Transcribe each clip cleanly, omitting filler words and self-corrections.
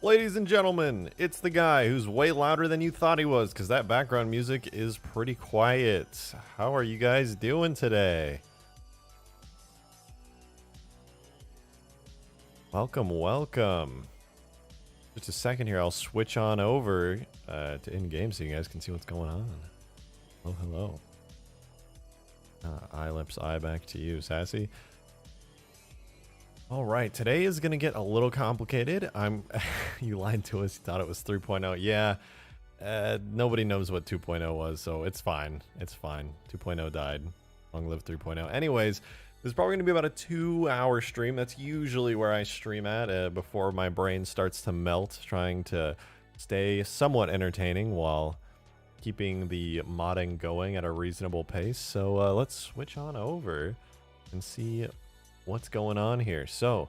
Ladies and gentlemen, it's the guy who's way louder than you thought he was, because that background music is pretty quiet. How are you guys doing today? Welcome, welcome. Just a second here, I'll switch on over to in-game so you guys can see what's going on. Oh, hello. Eye lips, eye back to you, Sassy. All right, today is going to get a little complicated. You lied to us, you thought it was 3.0. Yeah, nobody knows what 2.0 was, so it's fine. It's fine. 2.0 died. Long live 3.0. Anyways, this is probably going to be about a 2-hour stream. That's usually where I stream at before my brain starts to melt, trying to stay somewhat entertaining while keeping the modding going at a reasonable pace. So let's switch on over and see what's going on here. So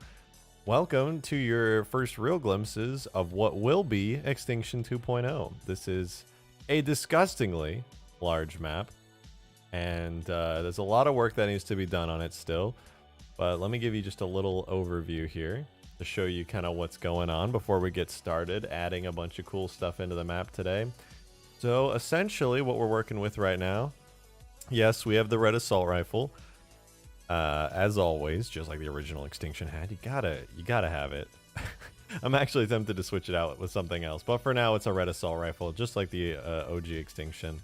welcome to your first real glimpses of what will be Extinction 2.0. This is a disgustingly large map, and there's a lot of work that needs to be done on it still, but let me give you just a little overview here to show you kind of what's going on before we get started adding a bunch of cool stuff into the map today. So essentially what we're working with right now, yes, we have the red assault rifle. As always, just like the original Extinction had, you gotta have it. I'm actually tempted to switch it out with something else, but for now it's a red assault rifle, just like the OG Extinction.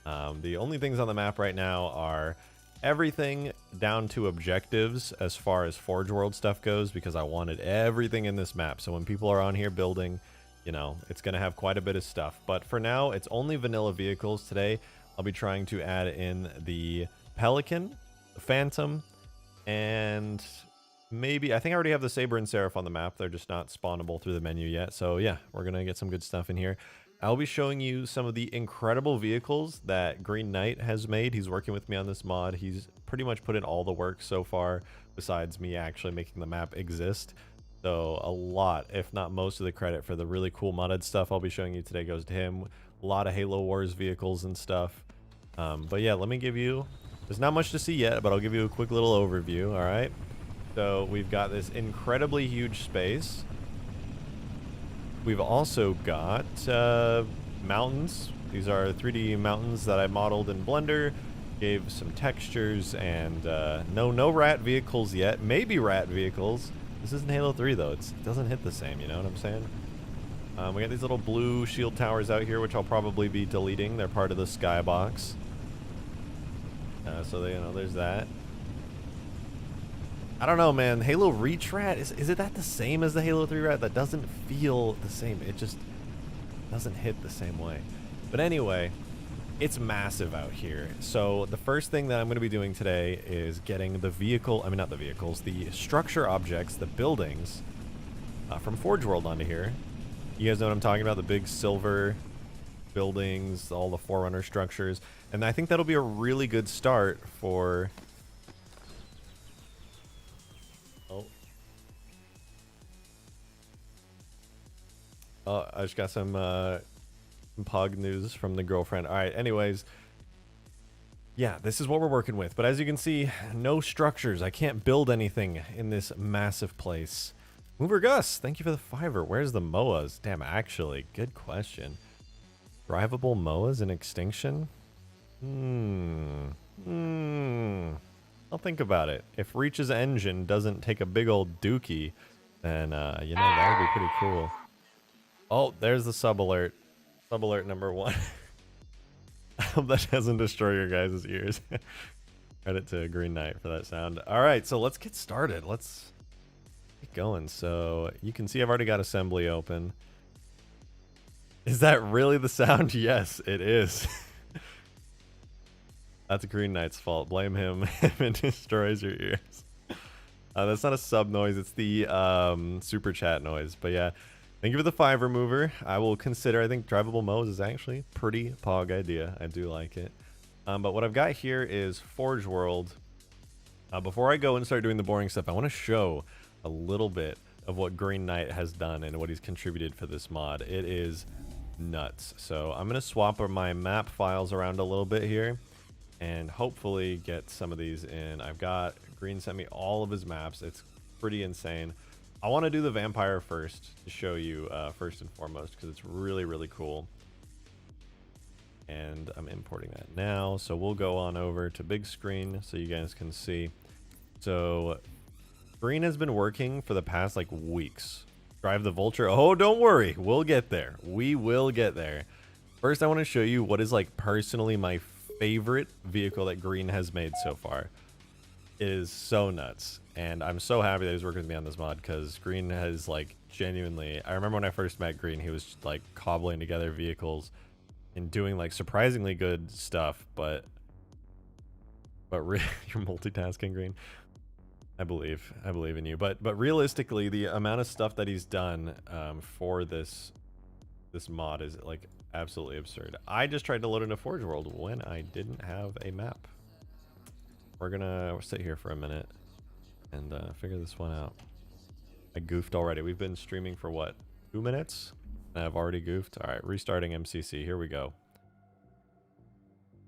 The only things on the map right now are everything down to objectives as far as Forge World stuff goes, because I wanted everything in this map. So when people are on here building, you know, it's gonna have quite a bit of stuff. But for now, it's only vanilla vehicles today. I'll be trying to add in the Pelican, the Phantom, and maybe, I think I already have the Saber and Seraph on the map. They're just not spawnable through the menu yet. So yeah, we're gonna get some good stuff in here. I'll be showing you some of the incredible vehicles that Green Knight has made. He's working with me on this mod. He's pretty much put in all the work so far, besides me actually making the map exist. So a lot, if not most of the credit for the really cool modded stuff I'll be showing you today goes to him. A lot of Halo Wars vehicles and stuff. But yeah, let me give you, there's not much to see yet, but I'll give you a quick little overview, all right? So we've got this incredibly huge space. We've also got mountains. These are 3D mountains that I modeled in Blender, gave some textures, and no rat vehicles yet. Maybe rat vehicles. This isn't Halo 3 though. It doesn't hit the same, you know what I'm saying? We got these little blue shield towers out here, which I'll probably be deleting. They're part of the skybox. So, you know, there's that. I don't know, man. Halo Reach Rat, is it that the same as the Halo 3 Rat? That doesn't feel the same. It just doesn't hit the same way. But anyway, it's massive out here. So the first thing that I'm going to be doing today is getting the vehicle, I mean not the vehicles, the structure objects, the buildings from Forge World onto here. You guys know what I'm talking about, the big silver buildings, all the Forerunner structures. And I think that'll be a really good start for I just got some pug news from the girlfriend. All right, anyways. Yeah, this is what we're working with. But as you can see, no structures. I can't build anything in this massive place. Mover Gus, thank you for the $5. Where's the MOAs? Damn, actually, good question. Drivable MOAs in Extinction? I'll think about it. If Reach's engine doesn't take a big old dookie, then, you know, that would be pretty cool. Oh, there's the sub alert. Sub alert number 1. I hope that doesn't destroy your guys' ears. Credit to Green Knight for that sound. All right, so let's get started. Let's get going. So you can see I've already got assembly open. Is that really the sound? Yes, it is. That's Green Knight's fault. Blame him if it destroys your ears. That's not a sub noise. It's the super chat noise. But yeah, thank you for the $5 remover. I will consider. I think drivable modes is actually a pretty pog idea. I do like it. But what I've got here is Forge World. Before I go and start doing the boring stuff, I want to show a little bit of what Green Knight has done and what he's contributed for this mod. It is nuts. So I'm going to swap my map files around a little bit here and hopefully get some of these in. I've got Green sent me all of his maps. It's pretty insane. I want to do the vampire first to show you first and foremost because it's really, really cool. And I'm importing that now. So we'll go on over to big screen so you guys can see. So Green has been working for the past like weeks. Drive the vulture. Oh, don't worry. We'll get there. We will get there. First, I want to show you what is like personally my favorite vehicle that Green has made so far. It is so nuts. And I'm so happy that he's working with me on this mod because Green has like genuinely, I remember when I first met Green, he was like cobbling together vehicles and doing like surprisingly good stuff, but you're multitasking, Green. I believe in you, but realistically, the amount of stuff that he's done for this mod is like absolutely absurd. I just tried to load into Forge World when I didn't have a map. We're gonna sit here for a minute and figure this one out. I goofed already. We've been streaming for what, 2 minutes? I've already goofed. All right, restarting MCC. Here we go.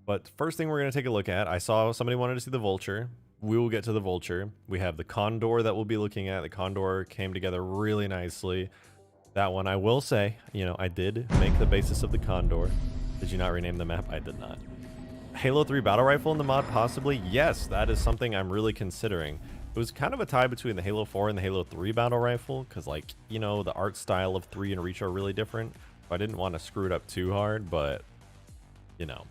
But first thing we're going to take a look at, I saw somebody wanted to see the vulture. We will get to the vulture. We have the Condor that we'll be looking at. The Condor came together really nicely. That one, I will say, you know, I did make the basis of the Condor. Did you not rename the map? I did not. Halo 3 battle rifle in the mod, possibly? Yes, that is something I'm really considering. It was kind of a tie between the Halo 4 and the Halo 3 battle rifle, because, like, you know, the art style of 3 and Reach are really different. So I didn't want to screw it up too hard, but, you know.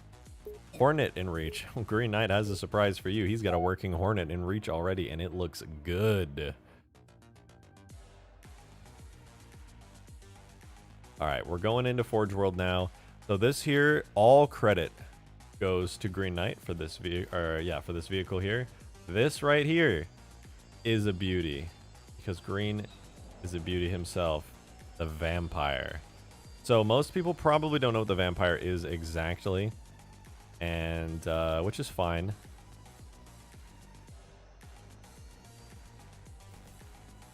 Hornet in Reach. Green Knight has a surprise for you. He's got a working Hornet in Reach already, and it looks good. All right, we're going into Forge World now. So this here, all credit goes to Green Knight for this for this vehicle here. This right here is a beauty because Green is a beauty himself, the vampire. So most people probably don't know what the vampire is exactly, and which is fine.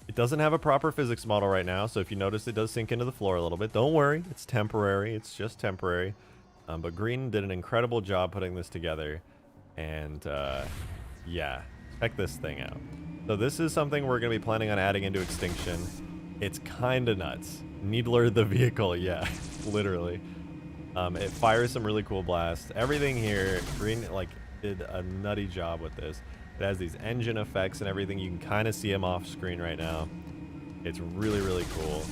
It doesn't have a proper physics model right now, so if you notice it does sink into the floor a little bit. Don't worry, it's temporary. It's just temporary. But Green did an incredible job putting this together, and yeah, check this thing out. So this is something we're going to be planning on adding into Extinction. It's kind of nuts. Needler the vehicle, yeah, literally. It fires some really cool blasts. Everything here, Green like did a nutty job with this. It has these engine effects and everything. You can kind of see him off screen right now. It's really, really cool.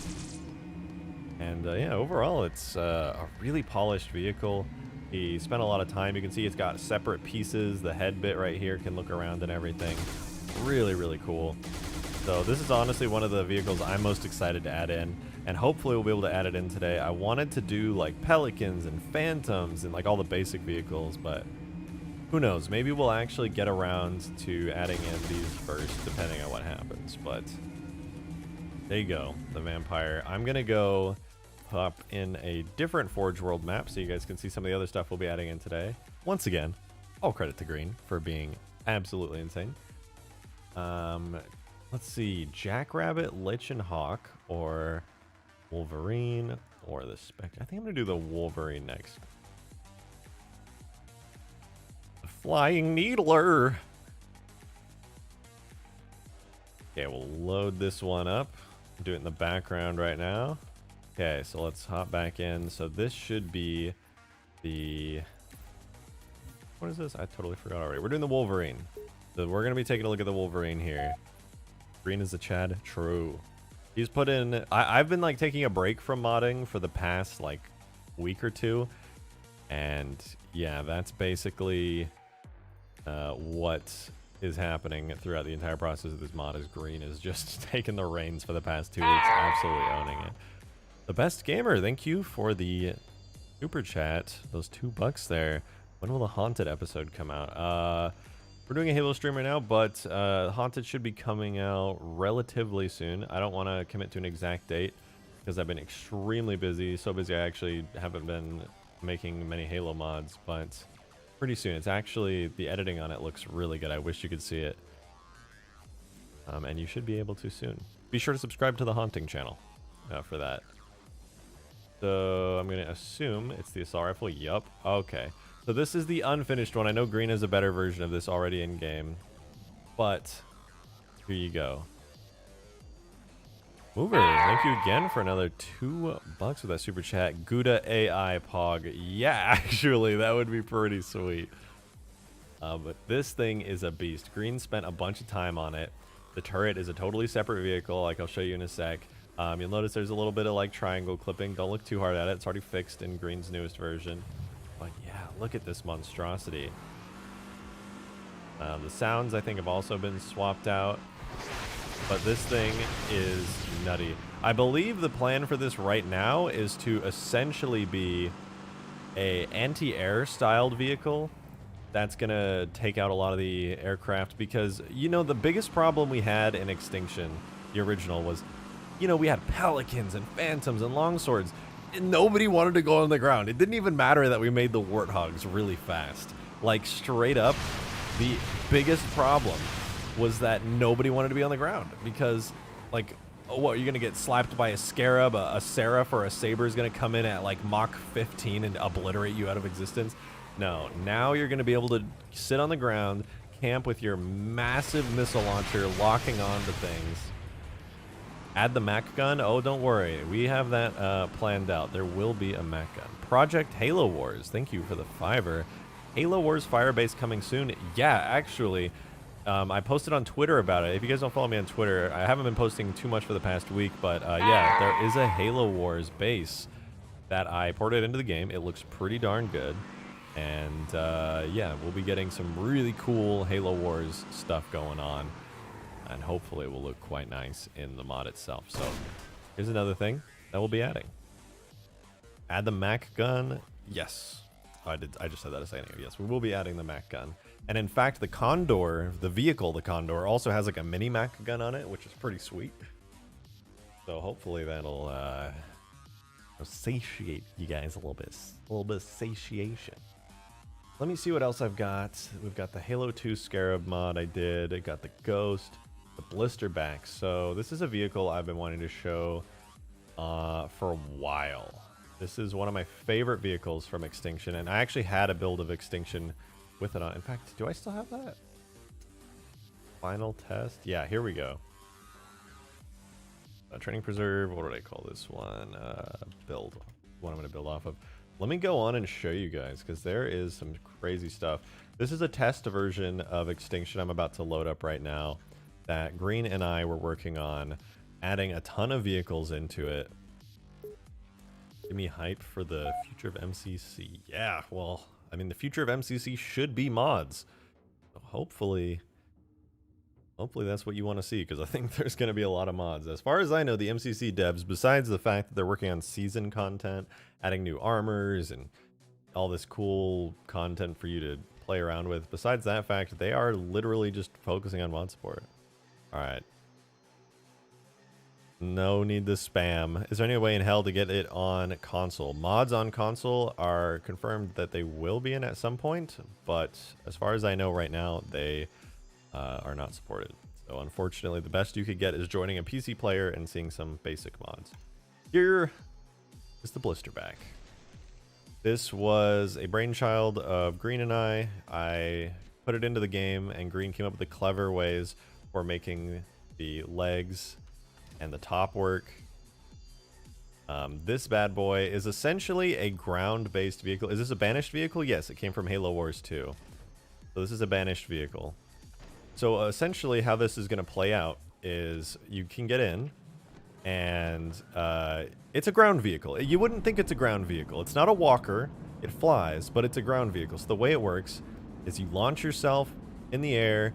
And yeah, overall, it's a really polished vehicle. He spent a lot of time. You can see it's got separate pieces. The head bit right here can look around and everything. Really, really cool. So this is honestly one of the vehicles I'm most excited to add in. And hopefully we'll be able to add it in today. I wanted to do like Pelicans and Phantoms and like all the basic vehicles, but who knows? Maybe we'll actually get around to adding in these first, depending on what happens. But there you go, the vampire. I'm going to go pop in a different Forge World map so you guys can see some of the other stuff we'll be adding in today. Once again, all credit to Green for being absolutely insane. Let's see, Jackrabbit, Lich, and Hawk, or Wolverine or the Spectre. I think I'm gonna do the Wolverine next. The Flying Needler. Okay, we'll load this one up. Do it in the background right now. Okay, so let's hop back in. So this should be the... What is this? I totally forgot already. We're doing the Wolverine. So we're going to be taking a look at the Wolverine here. Green is the Chad. True. He's put in... I've been like taking a break from modding for the past like week or two. And yeah, that's basically what is happening throughout the entire process of this mod is Green is just taking the reins for the past 2 weeks. Absolutely owning it. The Best Gamer, thank you for the super chat. Those $2 there. When will the Haunted episode come out? We're doing a Halo stream right now, but Haunted should be coming out relatively soon. I don't want to commit to an exact date because I've been extremely busy. So busy I actually haven't been making many Halo mods, but pretty soon. It's actually, the editing on it looks really good. I wish you could see it. And you should be able to soon. Be sure to subscribe to the Haunting channel for that. So I'm going to assume it's the assault rifle. Yup. Okay. So this is the unfinished one. I know Green has a better version of this already in game. But here you go. Mover, thank you again for another $2 with that super chat. Gouda AI Pog. Yeah, actually, that would be pretty sweet. But this thing is a beast. Green spent a bunch of time on it. The turret is a totally separate vehicle, like I'll show you in a sec. You'll notice there's a little bit of like triangle clipping. Don't look too hard at it. It's already fixed in Green's newest version. But yeah, look at this monstrosity. The sounds, I think, have also been swapped out. But this thing is nutty. I believe the plan for this right now is to essentially be a anti-air styled vehicle that's going to take out a lot of the aircraft because, you know, the biggest problem we had in Extinction, the original, was, you know, we had Pelicans and Phantoms and Longswords. And nobody wanted to go on the ground. It didn't even matter that we made the Warthogs really fast. Like, straight up, the biggest problem was that nobody wanted to be on the ground because, like, what, you're gonna get slapped by a Scarab, a Seraph, or a Saber is gonna come in at like Mach 15 and obliterate you out of existence. No, now you're gonna be able to sit on the ground, camp with your massive missile launcher, locking on to things. Add the Mac gun. Oh, don't worry, we have that planned out. There will be a Mac gun. Project Halo Wars, thank you for the $5. Halo Wars Firebase coming soon. Yeah, actually. I posted on Twitter about it. If you guys don't follow me on Twitter, I haven't been posting too much for the past week, but yeah, there is a Halo Wars base that I ported into the game. It looks pretty darn good. And yeah, we'll be getting some really cool Halo Wars stuff going on. And hopefully it will look quite nice in the mod itself. So here's another thing that we'll be adding. Add the Mac gun. Yes. I just said that a second ago. Yes, we will be adding the Mac gun. And in fact, the Condor, the vehicle, the Condor, also has like a mini Mac gun on it, which is pretty sweet. So hopefully that'll satiate you guys a little bit of satiation. Let me see what else I've got. We've got the Halo 2 Scarab mod I did. I got the Ghost, the blisterback. So this is a vehicle I've been wanting to show for a while. This is one of my favorite vehicles from Extinction, and I actually had a build of Extinction with it on. In fact, do I still have that? Final test? Yeah, here we go. Training Preserve, what do I call this one? Build, what I'm going to build off of. Let me go on and show you guys, because there is some crazy stuff. This is a test version of Extinction I'm about to load up right now that Green and I were working on, adding a ton of vehicles into it. Give me hype for the future of MCC. Yeah, well, I mean, the future of MCC should be mods. So hopefully that's what you want to see, because I think there's going to be a lot of mods. As far as I know, the MCC devs, besides the fact that they're working on season content, adding new armors and all this cool content for you to play around with, besides that fact, they are literally just focusing on mod support. All right. No need to spam. Is there any way in hell to get it on console? Mods on console are confirmed that they will be in at some point, but as far as I know right now, they are not supported. So unfortunately, the best you could get is joining a PC player and seeing some basic mods. here is the blisterback. This was a brainchild of Green and I put it into the game, and Green came up with the clever ways for making the legs and the top work. This bad boy is essentially a ground-based vehicle. Is this a banished vehicle? Yes, it came from Halo Wars 2. So this is a banished vehicle. So essentially how this is going to play out is you can get in, and it's a ground vehicle. You wouldn't think it's a ground vehicle. It's not a walker. It flies, but it's a ground vehicle. So the way it works is you launch yourself in the air.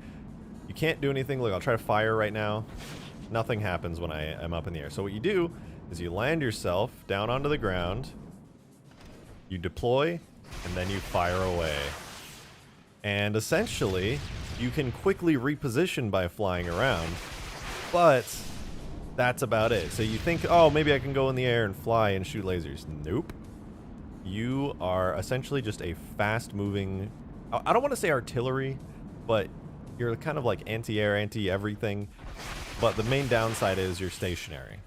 You can't do anything. Look, I'll try to fire right now. Nothing happens when I am up in the air. So what you do is you land yourself down onto the ground, you deploy, and then you fire away. And essentially, you can quickly reposition by flying around, but that's about it. So you think, oh, maybe I can go in the air and fly and shoot lasers. Nope. You are essentially just a fast-moving, I don't want to say artillery, but you're kind of like anti-air, anti-everything. But the main downside is you're stationary.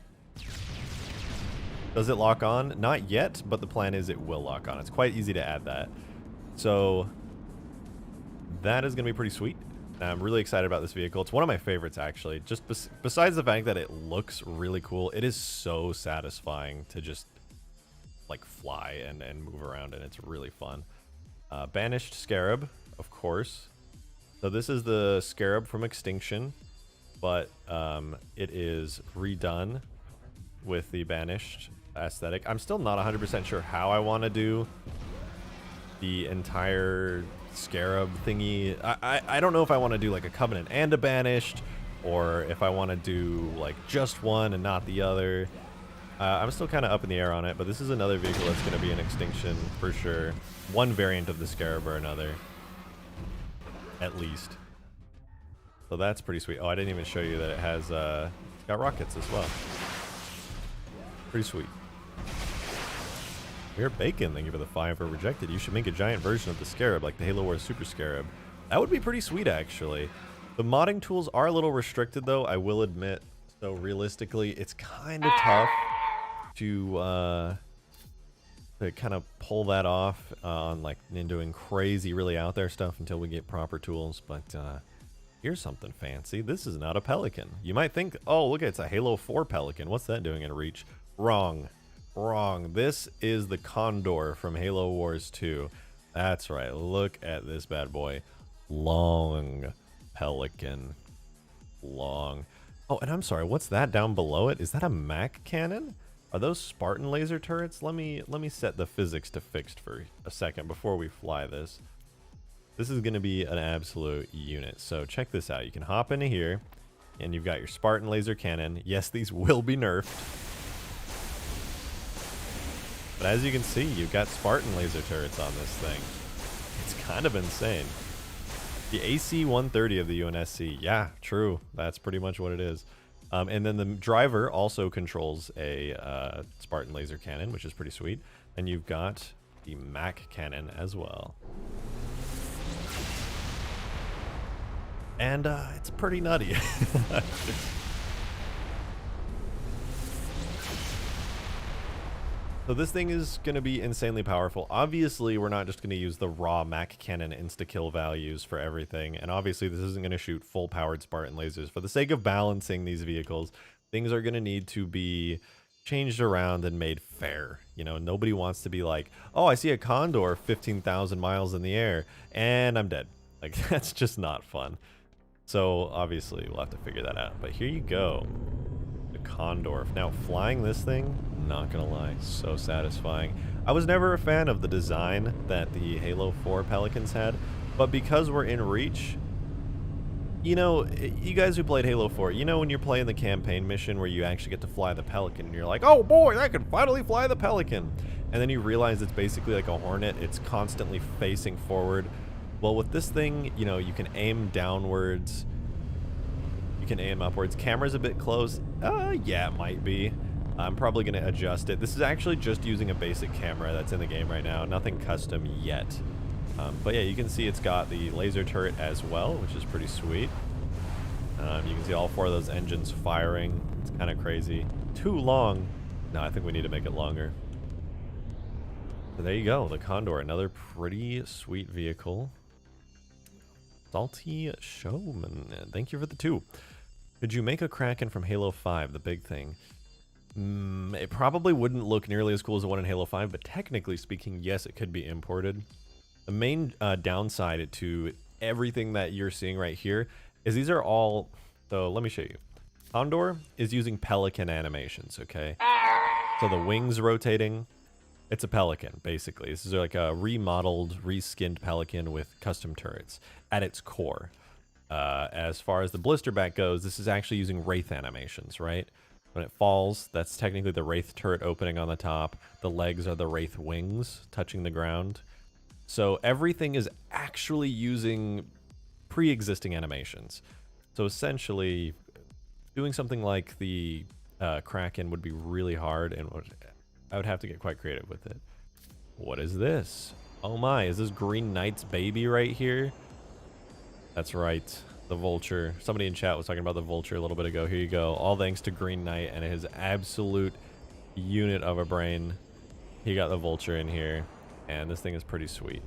Does it lock on? Not yet, but the plan is it will lock on. It's quite easy to add that. So that is going to be pretty sweet. I'm really excited about this vehicle. It's one of my favorites, actually. Just besides the fact that it looks really cool, it is so satisfying to just like fly and move around, and it's really fun. Banished Scarab, of course. So this is the Scarab from Extinction, but it is redone with the banished aesthetic. I'm still not 100% sure how I want to do the entire Scarab thingy. I don't know if I want to do like a Covenant and a banished, or if I want to do like just one and not the other. I'm still kind of up in the air on it, but this is another vehicle that's going to be an Extinction for sure. One variant of the Scarab or another, at least. So that's pretty sweet. Oh, I didn't even show you that it has got rockets as well. Pretty sweet. We're Bacon, thank you for the 5 for rejected. You should make a giant version of the Scarab, like the Halo Wars Super Scarab. That would be pretty sweet, actually. The modding tools are a little restricted, though, I will admit. So realistically, it's kind of tough to kind of pull that off on like doing crazy, really out there stuff until we get proper tools. But here's something fancy. This is not a Pelican. You might think, oh, look, it's a Halo 4 Pelican. What's that doing in Reach? Wrong. Wrong. This is the Condor from Halo Wars 2. That's right. Look at this bad boy. Long Pelican. Long. Oh, and I'm sorry. What's that down below it? Is that a Mac cannon? Are those Spartan laser turrets? Let me set the physics to fixed for a second before we fly this. This is going to be an absolute unit. So check this out. You can hop into here, and you've got your Spartan laser cannon. Yes, these will be nerfed. But as you can see, you've got Spartan laser turrets on this thing. It's kind of insane. The AC-130 of the UNSC. Yeah, true. That's pretty much what it is. And then the driver also controls a Spartan laser cannon, which is pretty sweet. And you've got the Mac cannon as well. And it's pretty nutty. So this thing is going to be insanely powerful. Obviously, we're not just going to use the raw Mac cannon insta-kill values for everything. And obviously, this isn't going to shoot full-powered Spartan lasers. For the sake of balancing these vehicles, things are going to need to be changed around and made fair. You know, nobody wants to be like, oh, I see a Condor 15,000 miles in the air, and I'm dead. Like, that's just not fun. So, obviously, we'll have to figure that out. But here you go. The Condor. Now, flying this thing, not gonna lie, so satisfying. I was never a fan of the design that the Halo 4 Pelicans had, but because we're in Reach, you know, you guys who played Halo 4, you know when you're playing the campaign mission where you actually get to fly the Pelican, and you're like, oh boy, I can finally fly the Pelican. And then you realize it's basically like a Hornet, it's constantly facing forward. Well, with this thing, you know, you can aim downwards, you can aim upwards. Camera's a bit close. Yeah, it might be. I'm probably going to adjust it. This is actually just using a basic camera that's in the game right now. Nothing custom yet. But yeah, you can see it's got the laser turret as well, which is pretty sweet. You can see all 4 of those engines firing. It's kind of crazy. Too long No, I think we need to make it longer. So there you go, the Condor, another pretty sweet vehicle. Salty Showman, thank you for the 2. Could you make a Kraken from Halo 5, the big thing? It probably wouldn't look nearly as cool as the one in Halo 5, but technically speaking, yes, it could be imported. The main downside to everything that you're seeing right here is these are all, so let me show you. Condor is using Pelican animations, okay? So the wings rotating, it's a Pelican, basically. This is like a remodeled, reskinned Pelican with custom turrets at its core. As far as the blisterback goes, this is actually using Wraith animations, right? When it falls, that's technically the Wraith turret opening on the top. The legs are the Wraith wings touching the ground. So everything is actually using pre-existing animations. So essentially, doing something like the Kraken would be really hard, and I would have to get quite creative with it. What is this? Oh my, is this Green Knight's baby right here? That's right, the vulture. Somebody in chat was talking about the vulture a little bit ago. Here you go. All thanks to Green Knight and his absolute unit of a brain. He got the vulture in here, and this thing is pretty sweet.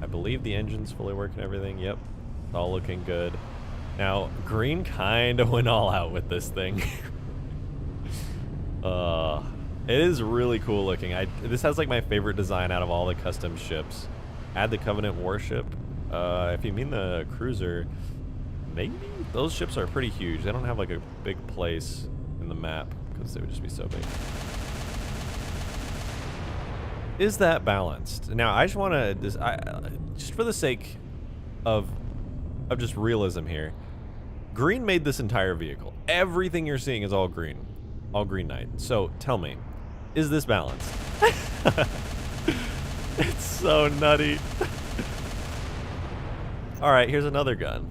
I believe the engine's fully working, everything. Yep, it's all looking good. Now, Green kind of went all out with this thing. It is really cool looking. This has like my favorite design out of all the custom ships. Add the Covenant warship. If you mean the cruiser, maybe those ships are pretty huge. They don't have like a big place in the map because they would just be so big. Is that balanced? Now I just want to just for the sake of just realism here. Green made this entire vehicle. Everything you're seeing is all Green Knight. So tell me, is this balanced? It's so nutty. All right, here's another gun.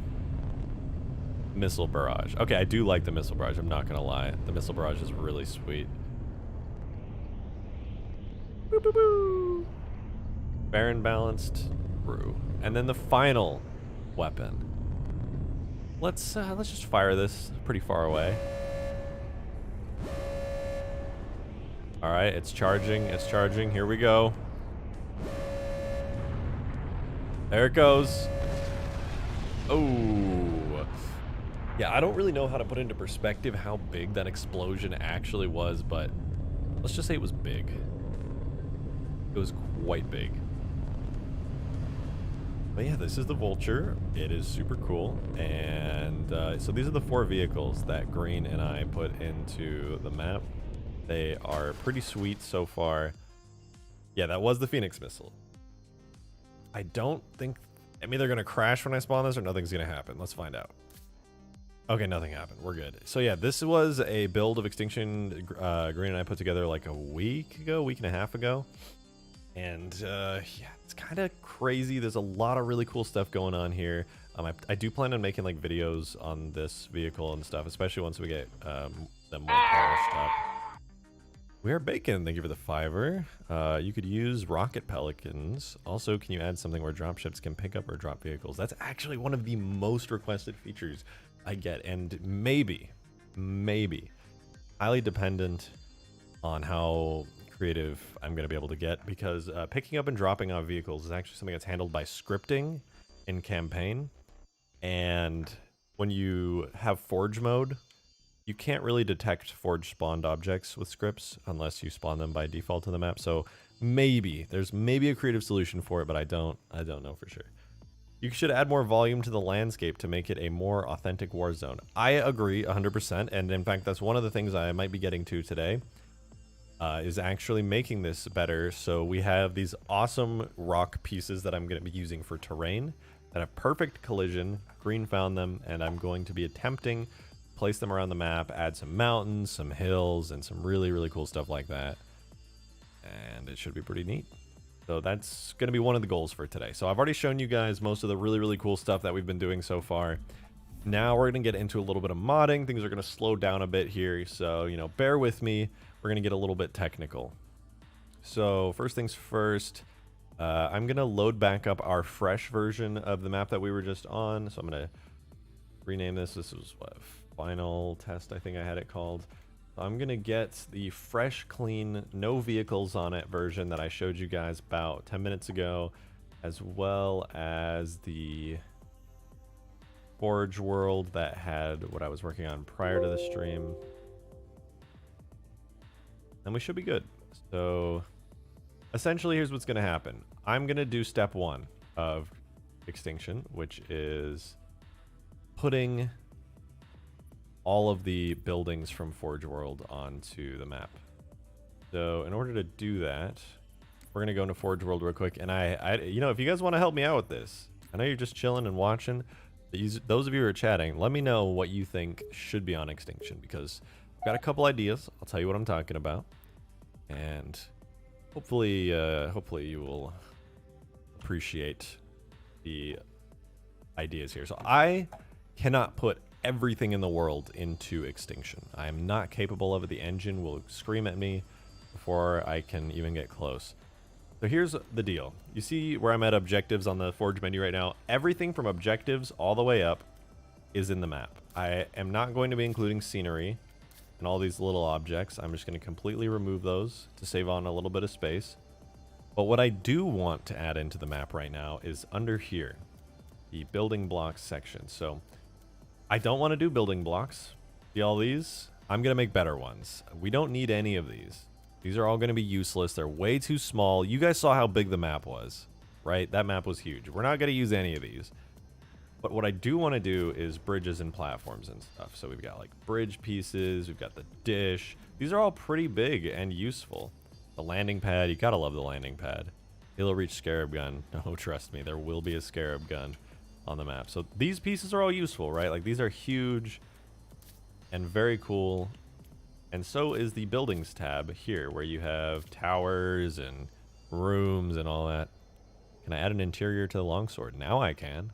Missile barrage. Okay, I do like the missile barrage. I'm not gonna lie. The missile barrage is really sweet. Boo, boo, boo. Baron balanced. Brew. And then the final weapon. Let's just fire this pretty far away. All right, it's charging. It's charging. Here we go. There it goes. Oh. Yeah, I don't really know how to put into perspective how big that explosion actually was, but let's just say it was big. It was quite big. But yeah, this is the Vulture. It is super cool. And so these are the 4 vehicles that Green and I put into the map. They are pretty sweet so far. Yeah, that was the Phoenix missile. I don't think... I'm either going to crash when I spawn this or nothing's going to happen. Let's find out. Okay, nothing happened. We're good. So yeah, this was a build of Extinction Green and I put together like a week and a half ago. And yeah, it's kind of crazy. There's a lot of really cool stuff going on here. I do plan on making like videos on this vehicle and stuff, especially once we get them more polished up. We are Bacon. Thank you for the $5. You could use rocket pelicans. Also, can you add something where dropships can pick up or drop vehicles? That's actually one of the most requested features I get, and maybe, highly dependent on how creative I'm going to be able to get, because picking up and dropping off vehicles is actually something that's handled by scripting in campaign. And when you have forge mode, you can't really detect forge spawned objects with scripts unless you spawn them by default in the map. So there's maybe a creative solution for it, but I don't know for sure. You should add more volume to the landscape to make it a more authentic war zone. I agree 100%, and in fact that's one of the things I might be getting to today. Is actually making this better. So we have these awesome rock pieces that I'm going to be using for terrain that have perfect collision. Green found them, and I'm going to be attempting to place them around the map, add some mountains, some hills, and some really, really cool stuff like that. And it should be pretty neat. So that's going to be one of the goals for today. So I've already shown you guys most of the really, really cool stuff that we've been doing so far. Now we're going to get into a little bit of modding. Things are going to slow down a bit here. So, you know, bear with me. We're going to get a little bit technical. So first things first, I'm going to load back up our fresh version of the map that we were just on. So I'm going to rename this. This was what, final test, I think I had it called. I'm gonna get the fresh, clean, no vehicles on it version that I showed you guys about 10 minutes ago, as well as the Forge world that had what I was working on prior to the stream. And we should be good. So essentially, here's what's gonna happen. I'm gonna do step 1 of Extinction, which is putting all of the buildings from Forge World onto the map. So in order to do that, we're gonna go into Forge World real quick. And you know, if you guys want to help me out with this, I know you're just chilling and watching. Those of you who are chatting, let me know what you think should be on Extinction, because I've got a couple ideas. I'll tell you what I'm talking about, and hopefully you will appreciate the ideas here. So I cannot put everything in the world into Extinction. I am not capable of it. The engine will scream at me before I can even get close. So here's the deal. You see where I'm at objectives on the Forge menu right now? Everything from objectives all the way up is in the map. I am not going to be including scenery and all these little objects. I'm just going to completely remove those to save on a little bit of space. But what I do want to add into the map right now is under here, the building blocks section. So I don't want to do building blocks. See all these? I'm going to make better ones. We don't need any of these. These are all going to be useless. They're way too small. You guys saw how big the map was, right? That map was huge. We're not going to use any of these. But what I do want to do is bridges and platforms and stuff. So we've got like bridge pieces. We've got the dish. These are all pretty big and useful. The landing pad. You got to love the landing pad. Halo Reach Scarab gun. No, trust me. There will be a Scarab gun on the map. So these pieces are all useful, right? Like, these are huge and very cool. And so is the buildings tab here, where you have towers and rooms and all that. Can I add an interior to the longsword? Now I can.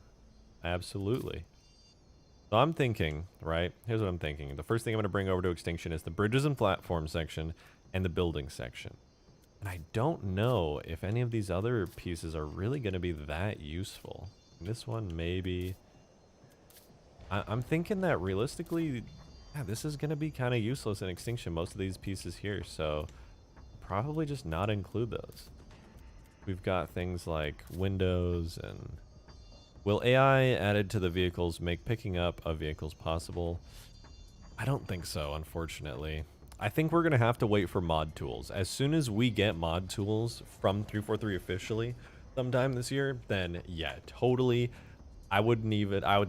Absolutely. So I'm thinking, right? Here's what I'm thinking. The first thing I'm going to bring over to Extinction is the bridges and platform section and the building section. And I don't know if any of these other pieces are really going to be that useful. This one, maybe. I'm thinking that realistically, yeah, this is going to be kind of useless in Extinction, most of these pieces here. So probably just not include those. We've got things like windows and... Will AI added to the vehicles make picking up of vehicles possible? I don't think so, unfortunately. I think we're going to have to wait for mod tools. As soon as we get mod tools from 343 officially sometime this year, then yeah, totally. I would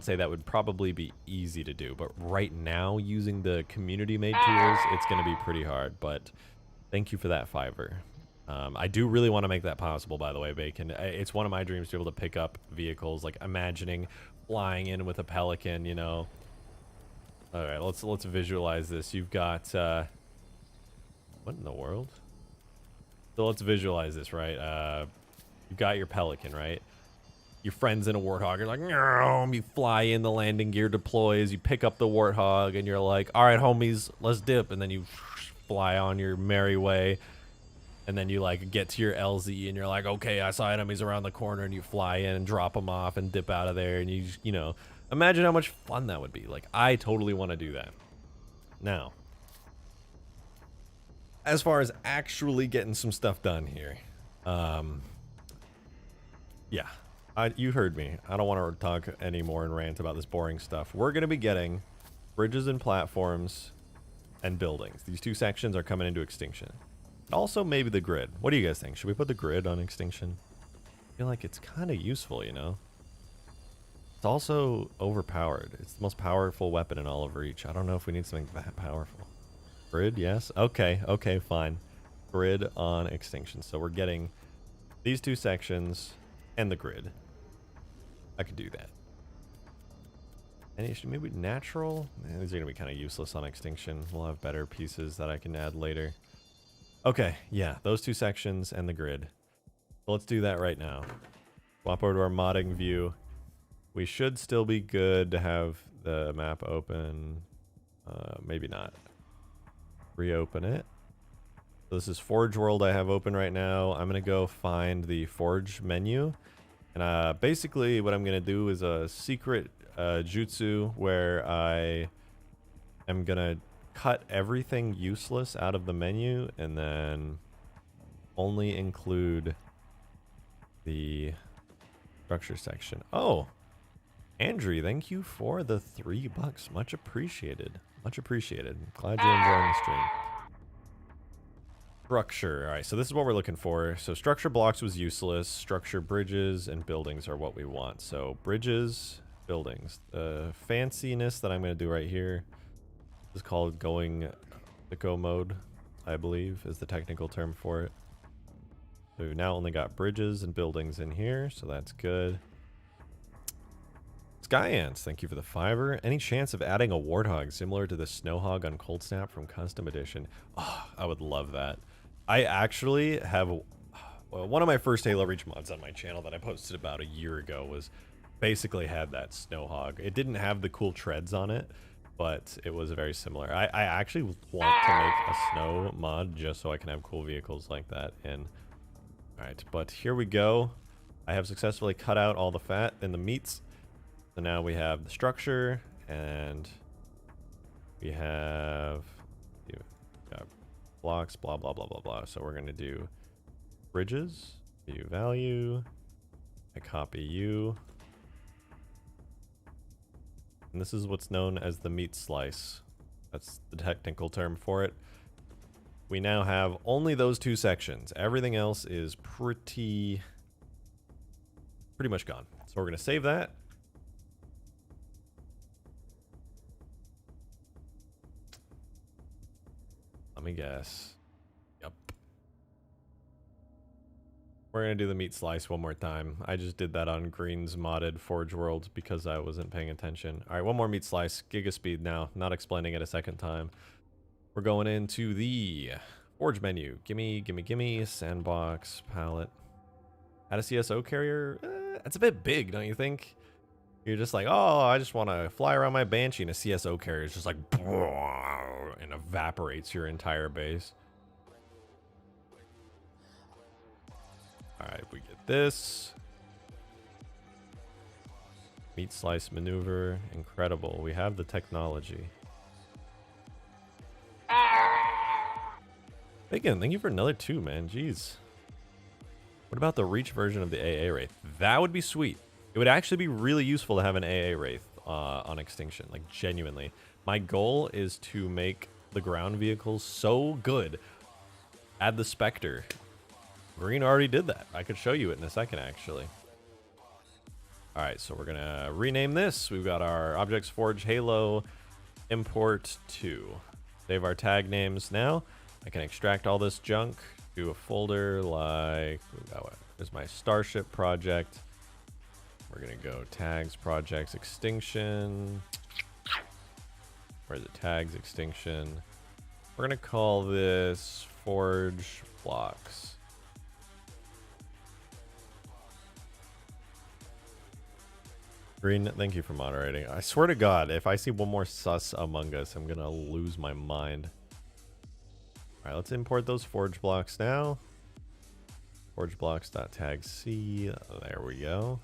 say that would probably be easy to do. But right now, using the community made tools, it's going to be pretty hard. But thank you for that $5. I do really want to make that possible, by the way, Bacon. It's one of my dreams to be able to pick up vehicles, like imagining flying in with a Pelican, you know. All right, let's visualize this. You've got what in the world? So let's visualize this, right? You've got your Pelican, right? Your friend's in a Warthog. You're like, no. You fly in, the landing gear deploys. You pick up the Warthog, and you're like, all right, homies, let's dip. And then you fly on your merry way. And then you like get to your LZ and you're like, okay, I saw enemies around the corner, and you fly in and drop them off and dip out of there. And you know, imagine how much fun that would be. Like, I totally want to do that. Now, as far as actually getting some stuff done here, yeah, you heard me. I don't want to talk anymore and rant about this boring stuff. We're going to be getting bridges and platforms and buildings. These two sections are coming into Extinction. Also, maybe the grid. What do you guys think? Should we put the grid on Extinction? I feel like it's kind of useful, you know? It's also overpowered. It's the most powerful weapon in all of Reach. I don't know if we need something that powerful. Grid, yes? Okay, fine. Grid on Extinction. So we're getting these two sections and the grid. I could do that. And maybe natural? These are going to be kind of useless on Extinction. We'll have better pieces that I can add later. Okay, yeah, those two sections and the grid. So let's do that right now. Swap over to our modding view. We should still be good to have the map open. Maybe not. Reopen it. So this is Forge World I have open right now. I'm going to go find the Forge menu. And basically what I'm going to do is a secret jutsu where I am going to cut everything useless out of the menu and then only include the structure section. Oh, Andrew, thank you for the $3. Much appreciated. Much appreciated. Glad you're enjoying the stream. Structure. All right, so this is what we're looking for. So structure blocks was useless. Structure bridges and buildings are what we want. So bridges, buildings. The fanciness that I'm going to do right here is called going sicko mode, I believe, is the technical term for it. So we've now only got bridges and buildings in here, so that's good. Sky Ants, thank you for the $5. Any chance of adding a warthog similar to the Snowhog on Cold Snap from Custom Edition? Oh, I would love that. I actually have one of my first Halo Reach mods on my channel that I posted about a year ago was basically had that Snowhog. It didn't have the cool treads on it, but it was very similar. I actually want to make a snow mod just so I can have cool vehicles like that. And all right, but here we go. I have successfully cut out all the fat and the meats. So now we have the structure and we have blocks, blah, blah, blah, blah, blah. So we're going to do bridges, view value. I copy you. And this is what's known as the meat slice. That's the technical term for it. We now have only those two sections. Everything else is pretty much gone. So we're going to save that. Let me guess. Yep. We're going to do the meat slice one more time. I just did that on Green's modded Forge World because I wasn't paying attention. All right, one more meat slice. Giga speed now. Not explaining it a second time. We're going into the Forge menu. Gimme, gimme, gimme. Sandbox, palette. Add a CSO carrier? That's a bit big, don't you think? You're just like, oh, I just want to fly around my Banshee, and a CSO carrier is just like, and evaporates your entire base. All right, we get this. Meat slice maneuver, incredible. We have the technology. Pelican, thank you for another 2, man. Jeez. What about the Reach version of the AA Wraith? That would be sweet. It would actually be really useful to have an AA Wraith on Extinction, like genuinely. My goal is to make the ground vehicles so good. Add the Spectre. Green already did that. I could show you it in a second, actually. All right, so we're going to rename this. We've got our Objects Forge Halo Import 2. Save our tag names now. I can extract all this junk, do a folder like, there's my Starship project. We're going to go tags, projects, extinction. Where's it? Tags, extinction. We're going to call this Forge Blocks. Green, thank you for moderating. I swear to God, if I see one more sus Among Us, I'm going to lose my mind. All right, let's import those Forge Blocks now. Forge blocks.tagc. There we go.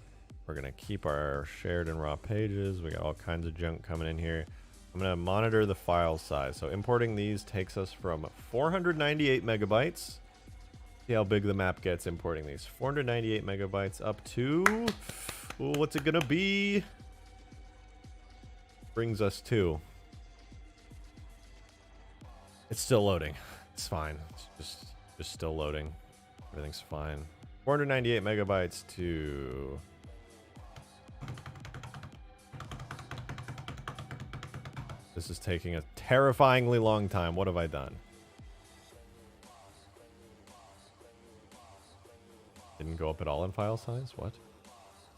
We're going to keep our shared and raw pages. We got all kinds of junk coming in here. I'm going to monitor the file size. So importing these takes us from 498 megabytes. See how big the map gets importing these. 498 megabytes up to... Ooh, what's it going to be? Brings us to... It's still loading. It's fine. It's just still loading. Everything's fine. 498 megabytes to... This is taking a terrifyingly long time. What have I done? Didn't go up at all in file size? What?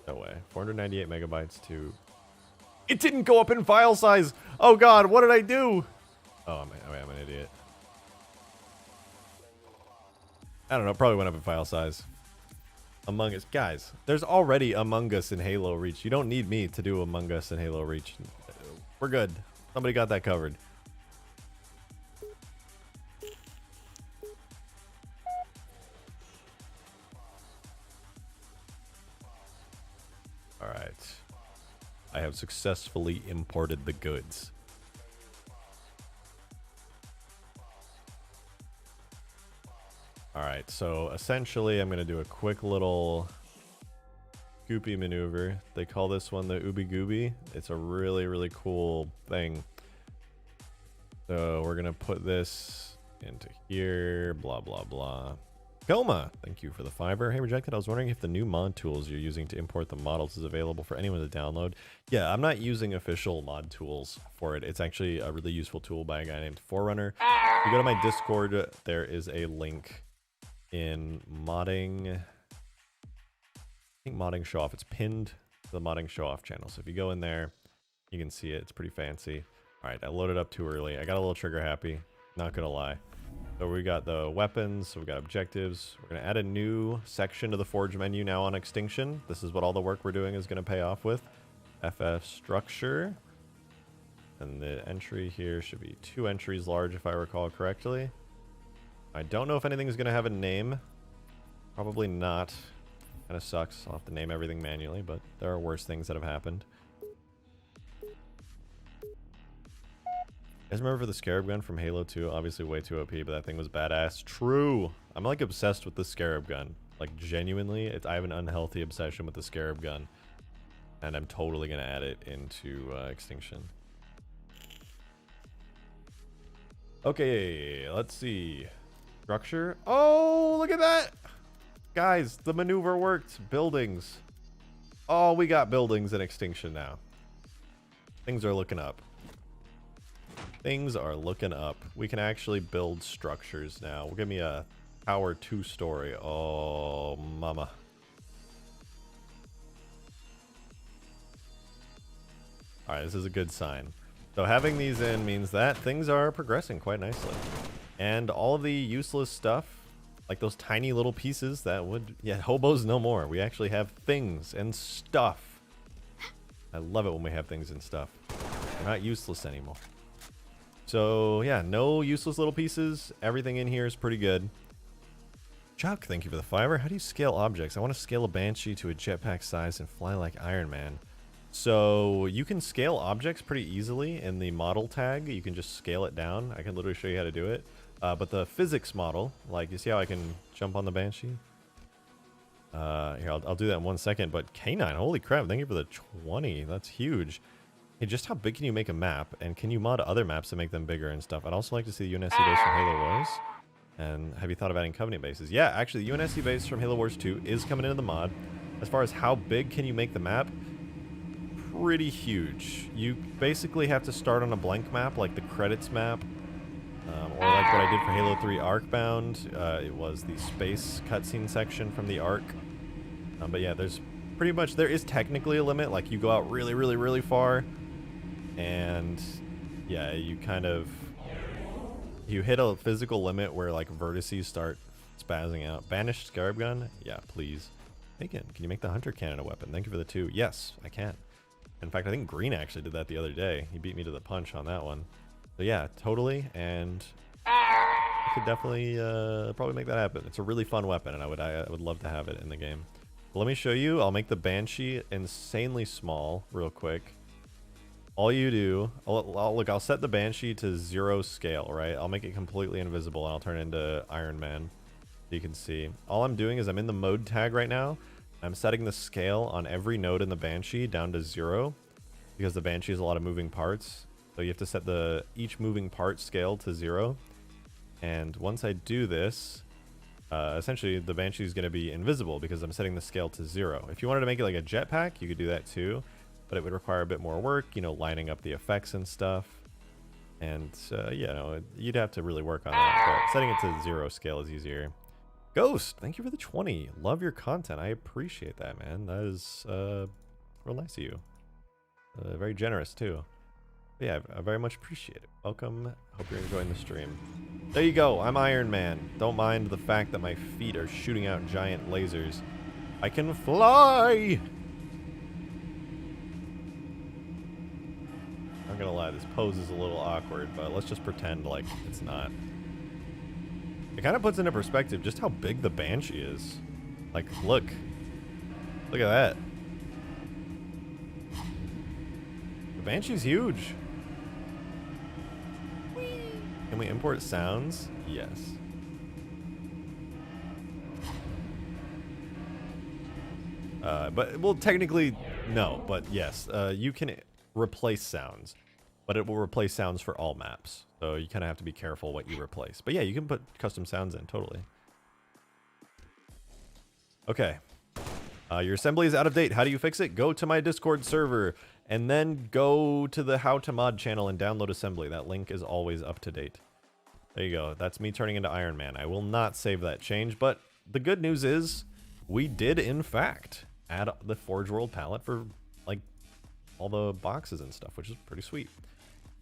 No way. 498 megabytes to... It didn't go up in file size! Oh god, what did I do? Oh, I'm an idiot. I don't know, probably went up in file size. Among Us. Guys, there's already Among Us in Halo Reach. You don't need me to do Among Us in Halo Reach. We're good. Somebody got that covered. Alright. I have successfully imported the goods. All right, so essentially I'm gonna do a quick little goopy maneuver. They call this one the Ooby Gooby. It's a really, really cool thing. So we're gonna put this into here, blah, blah, blah. Goma, thank you for the fiber. Hey, Rejected, I was wondering if the new mod tools you're using to import the models is available for anyone to download. Yeah, I'm not using official mod tools for it. It's actually a really useful tool by a guy named Forerunner. If you go to my Discord, there is a link in modding. I think modding show off. It's pinned to the modding show off channel. So if you go in there, you can see it. It's pretty fancy. All right, I loaded up too early. I got a little trigger happy, not gonna lie. So we got the weapons, so we got objectives. We're gonna add a new section to the Forge menu now on Extinction. This is what all the work we're doing is gonna pay off with. FF structure. And the entry here should be 2 entries large if I recall correctly. I don't know if anything is gonna have a name. Probably not. Kinda sucks. I'll have to name everything manually, but there are worse things that have happened. You guys remember the Scarab gun from Halo 2? Obviously way too OP, but that thing was badass. True! I'm like obsessed with the Scarab gun. Like genuinely, I have an unhealthy obsession with the Scarab gun. And I'm totally gonna add it into Extinction. Okay, let's see. Structure. Oh, look at that! Guys, the maneuver worked. Buildings. Oh, we got buildings in Extinction now. Things are looking up. Things are looking up. We can actually build structures now. We'll give me a power 2-story. Oh, mama. Alright, this is a good sign. So having these in means that things are progressing quite nicely. And all of the useless stuff, like those tiny little pieces that would... Yeah, hobos no more. We actually have things and stuff. I love it when we have things and stuff. They're not useless anymore. So, yeah, no useless little pieces. Everything in here is pretty good. Chuck, thank you for the fiber. How do you scale objects? I want to scale a Banshee to a jetpack size and fly like Iron Man. So, you can scale objects pretty easily in the model tag. You can just scale it down. I can literally show you how to do it. But the physics model, like, you see how I can jump on the Banshee? Here, I'll do that in 1 second. But K9, holy crap, thank you for the 20. That's huge. Hey, just how big can you make a map, and can you mod other maps to make them bigger and stuff? I'd also like to see the UNSC base from Halo Wars. And have you thought of adding Covenant bases? Yeah, actually, the UNSC base from Halo Wars 2 is coming into the mod. As far as how big can you make the map, pretty huge. You basically have to start on a blank map, like the credits map, or like what I did for Halo 3 Arcbound. It was the space cutscene section from the Arc. But yeah, there's pretty much, there is technically a limit. Like you go out really, really, really far. And yeah, you kind of, you hit a physical limit where like vertices start spazzing out. Banished Scarab gun? Yeah, please. Pelican, can you make the Hunter cannon a weapon? Thank you for the 2. Yes, I can. In fact, I think Green actually did that the other day. He beat me to the punch on that one. So yeah, totally. And I could definitely probably make that happen. It's a really fun weapon, and I would love to have it in the game. But let me show you. I'll make the Banshee insanely small real quick. All you do, I'll set the Banshee to 0 scale, right? I'll make it completely invisible and I'll turn it into Iron Man. So you can see. All I'm doing is I'm in the mode tag right now. I'm setting the scale on every node in the Banshee down to 0 because the Banshee has a lot of moving parts. So you have to set each moving part scale to 0. And once I do this, essentially the Banshee is going to be invisible because I'm setting the scale to 0. If you wanted to make it like a jetpack, you could do that too. But it would require a bit more work, you know, lining up the effects and stuff. And, you know, you'd have to really work on that. But setting it to 0 scale is easier. Ghost, thank you for the 20. Love your content. I appreciate that, man. That is real nice of you. Very generous, too. But yeah, I very much appreciate it. Welcome. Hope you're enjoying the stream. There you go. I'm Iron Man. Don't mind the fact that my feet are shooting out giant lasers. I can fly! I'm gonna lie, this pose is a little awkward, but let's just pretend like it's not. It kind of puts into perspective just how big the Banshee is. Like, look. Look at that. The Banshee's huge. Whee! Can we import sounds? Yes. But, well, technically, no. But yes, you can replace sounds. But it will replace sounds for all maps. So you kind of have to be careful what you replace. But yeah, you can put custom sounds in, totally. Okay. Your assembly is out of date. How do you fix it? Go to my Discord server and then go to the How to Mod channel and download assembly. That link is always up to date. There you go. That's me turning into Iron Man. I will not save that change, but the good news is we did, in fact, add the Forge World palette for, like, all the boxes and stuff, which is pretty sweet.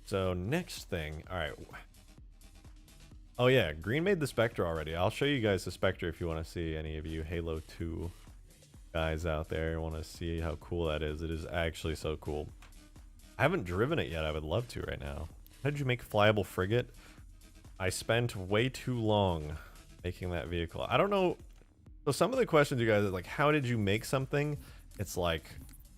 So next thing, all right. Oh yeah, Green made the Spectre already. I'll show you guys the Spectre if you want to see, any of you Halo 2 guys out there want to see how cool that is. It is actually so cool. I haven't driven it yet. I would love to right now. How did you make flyable frigate? I spent way too long making that vehicle. I don't know. So some of the questions you guys are like, how did you make something? It's like,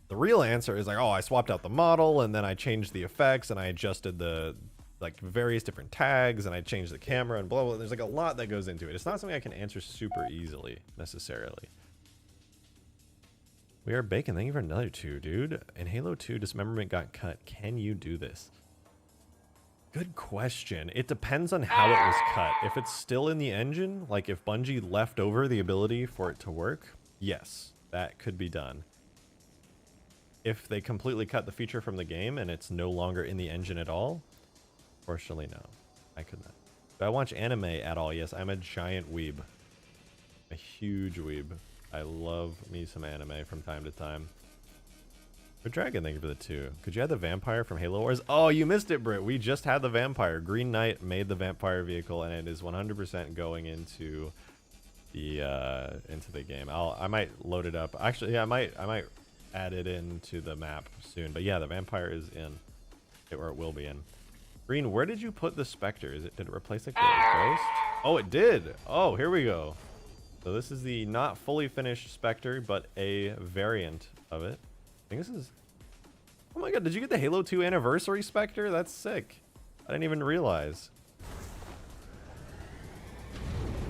the real answer is like, oh, I swapped out the model and then I changed the effects and I adjusted the like various different tags and I changed the camera and blah, blah. There's like a lot that goes into it. It's not something I can answer super easily necessarily. We are bacon. Thank you for another 2, dude. In Halo 2, dismemberment got cut. Can you do this? Good question. It depends on how it was cut. If it's still in the engine, like if Bungie left over the ability for it to work, yes, that could be done. If they completely cut the feature from the game and it's no longer in the engine at all, fortunately, no. I could not. Do I watch anime at all? Yes, I'm a giant weeb. A huge weeb. I love me some anime from time to time. Good Dragon, thank you for the 2. Could you add the vampire from Halo Wars? Oh, you missed it, Britt. We just had the vampire. Green Knight made the vampire vehicle, and it is 100% going into the game. I might load it up. Actually, yeah, I might add it into the map soon. But yeah, the vampire is in, or it will be in. Green, where did you put the Spectre? Did it replace like the ghost? Oh, it did. Oh, here we go. So this is the not fully finished Spectre, but a variant of it. I think this is... Oh my god, did you get the Halo 2 anniversary Spectre? That's sick. I didn't even realize.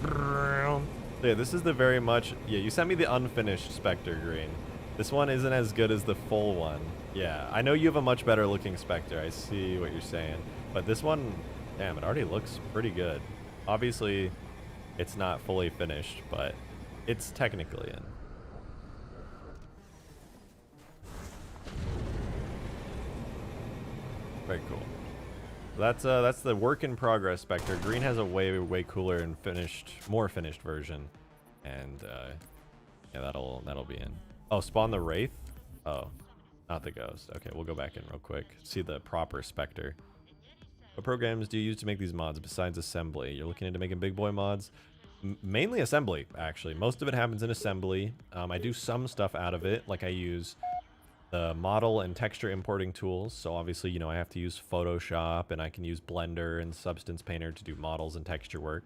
Yeah, this is the very much... Yeah, you sent me the unfinished Spectre, Green. This one isn't as good as the full one. Yeah, I know you have a much better looking Spectre. I see what you're saying. But this one, damn, it already looks pretty good. Obviously, it's not fully finished, but it's technically in. Very cool. That's the work in progress Spectre. Green has a way cooler and more finished version, and yeah, that'll be in. Oh, spawn the Wraith? Oh, not the Ghost. Okay, we'll go back in real quick. See the proper Spectre. What programs do you use to make these mods besides assembly? You're looking into making big boy mods? Mainly assembly, actually. Most of it happens in assembly. I do some stuff out of it, like I use the model and texture importing tools. So obviously, you know, I have to use Photoshop, and I can use Blender and Substance Painter to do models and texture work.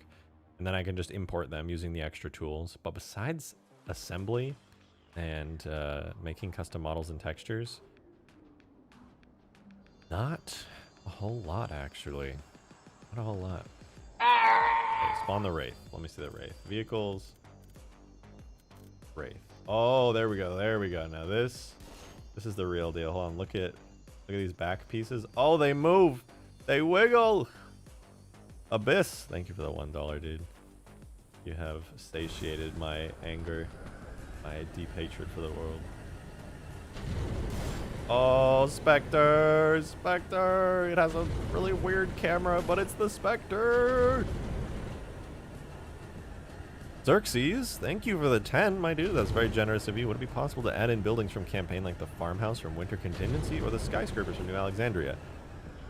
And then I can just import them using the extra tools. But besides assembly and making custom models and textures, not a whole lot, actually. Not a whole lot. Okay, spawn the Wraith. Let me see the Wraith. Vehicles. Wraith. Oh, there we go. There we go. Now this is the real deal. Hold on. Look at these back pieces. Oh, they move. They wiggle. Abyss. Thank you for the $1, dude. You have satiated my anger, my deep hatred for the world. Oh, Spectre! Spectre! It has a really weird camera, but it's the Spectre! Xerxes, thank you for the 10, my dude. That's very generous of you. Would it be possible to add in buildings from campaign like the farmhouse from Winter Contingency or the skyscrapers from New Alexandria?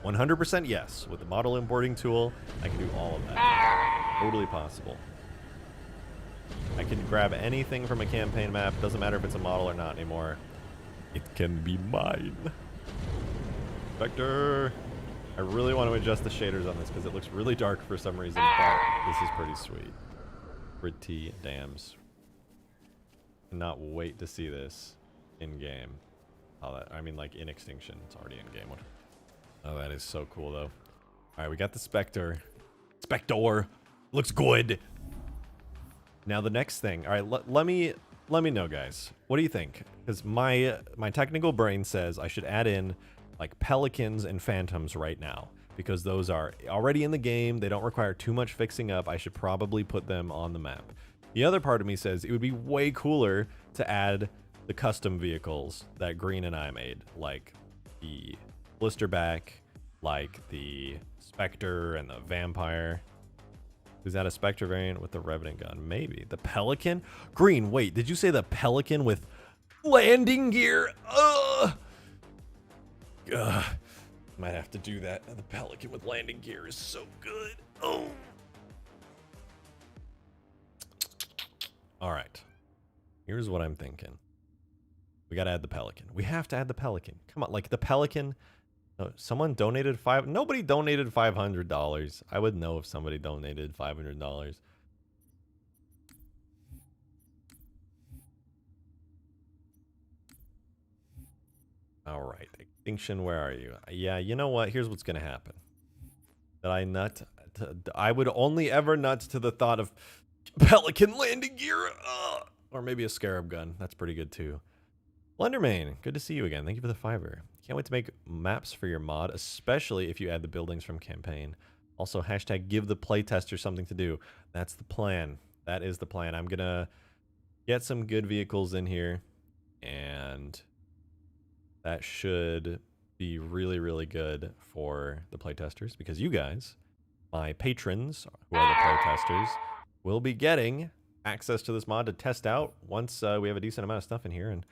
100% yes. With the model importing tool, I can do all of that. Totally possible. I can grab anything from a campaign map. Doesn't matter if it's a model or not anymore. It can be mine. Spectre. I really want to adjust the shaders on this because it looks really dark for some reason, but this is pretty sweet. Pretty damn sweet. Cannot wait to see this in game. Oh, that, I mean, like in Extinction. It's already in game. Oh, that is so cool, though. All right, we got the Spectre. Spectre looks good. Now the next thing. All right, let me let me know, guys. What do you think? Because my technical brain says I should add in like pelicans and phantoms right now, because those are already in the game. They don't require too much fixing up. I should probably put them on the map. The other part of me says it would be way cooler to add the custom vehicles that Green and I made, like the blisterback, like the Spectre and the vampire. Is that a Spectre variant with the Revenant gun? Maybe. The Pelican? Green, wait, did you say the Pelican with landing gear? Ugh. Might have to do that. The Pelican with landing gear is so good. Oh. All right. Here's what I'm thinking. We got to add the Pelican. We have to add the Pelican. Come on, like the Pelican. Someone donated nobody donated $500. I would know if somebody donated $500. All right, Extinction, where are you? Yeah, you know what? Here's what's gonna happen. Did I nut? I would only ever nut to the thought of Pelican landing gear, or maybe a Scarab gun. That's pretty good too. Blenderman, good to see you again. Thank you for the $5. Can't wait to make maps for your mod, especially if you add the buildings from campaign. Also, hashtag give the playtester something to do. That's the plan. That is the plan. I'm gonna get some good vehicles in here, and that should be really, really good for the playtesters, because you guys, my patrons, who are the playtesters, will be getting access to this mod to test out once we have a decent amount of stuff in here, and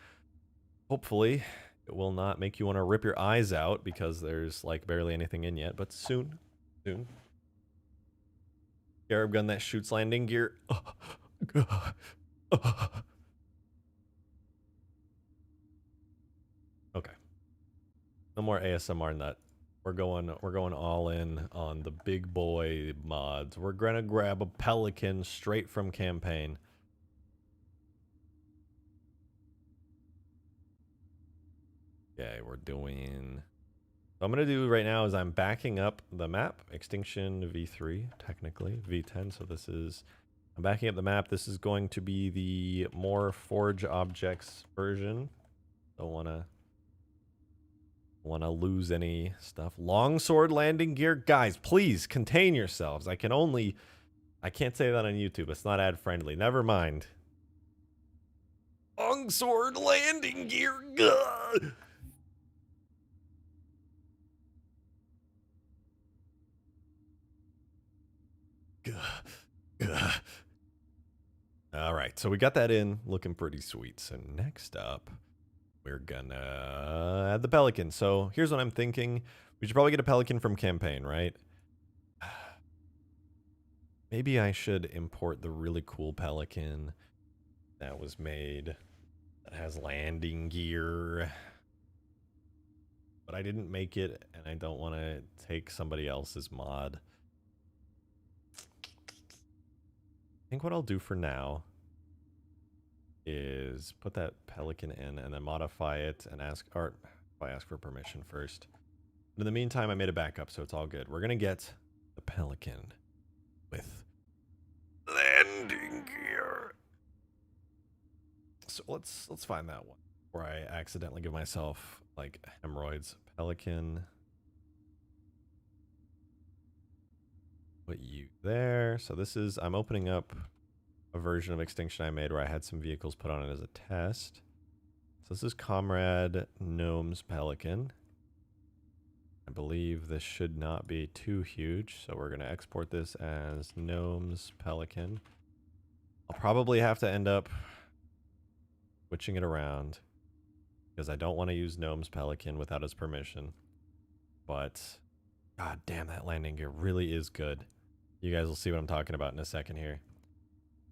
hopefully it will not make you want to rip your eyes out because there's like barely anything in yet, but soon. Scarab gun that shoots landing gear. Okay. No more ASMR nut. We're going all in on the big boy mods. We're gonna grab a Pelican straight from campaign. Okay, we're doing... What I'm going to do right now is I'm backing up the map. Extinction V3, technically. V10, so this is... I'm backing up the map. This is going to be the more Forge Objects version. Don't want to lose any stuff. Longsword landing gear. Guys, please, contain yourselves. I can't say that on YouTube. It's not ad-friendly. Never mind. Longsword landing gear. Gah! All right, so we got that in, looking pretty sweet. So next up, we're gonna add the Pelican. So here's what I'm thinking. We should probably get a Pelican from campaign, right? Maybe I should import the really cool Pelican that was made, that has landing gear. But I didn't make it, and I don't want to take somebody else's mod. I think what I'll do for now is put that Pelican in and then modify it and ask for permission first. But in the meantime, I made a backup, so it's all good. We're gonna get the Pelican with landing gear. So let's find that one where I accidentally give myself like hemorrhoids. Pelican. Put you there. So this is, I'm opening up a version of Extinction I made where I had some vehicles put on it as a test. So this is Comrade Gnome's Pelican. I believe this should not be too huge, so we're going to export this as Gnome's Pelican. I'll probably have to end up switching it around because I don't want to use Gnome's Pelican without his permission. But god damn, that landing gear really is good. You guys will see what I'm talking about in a second here.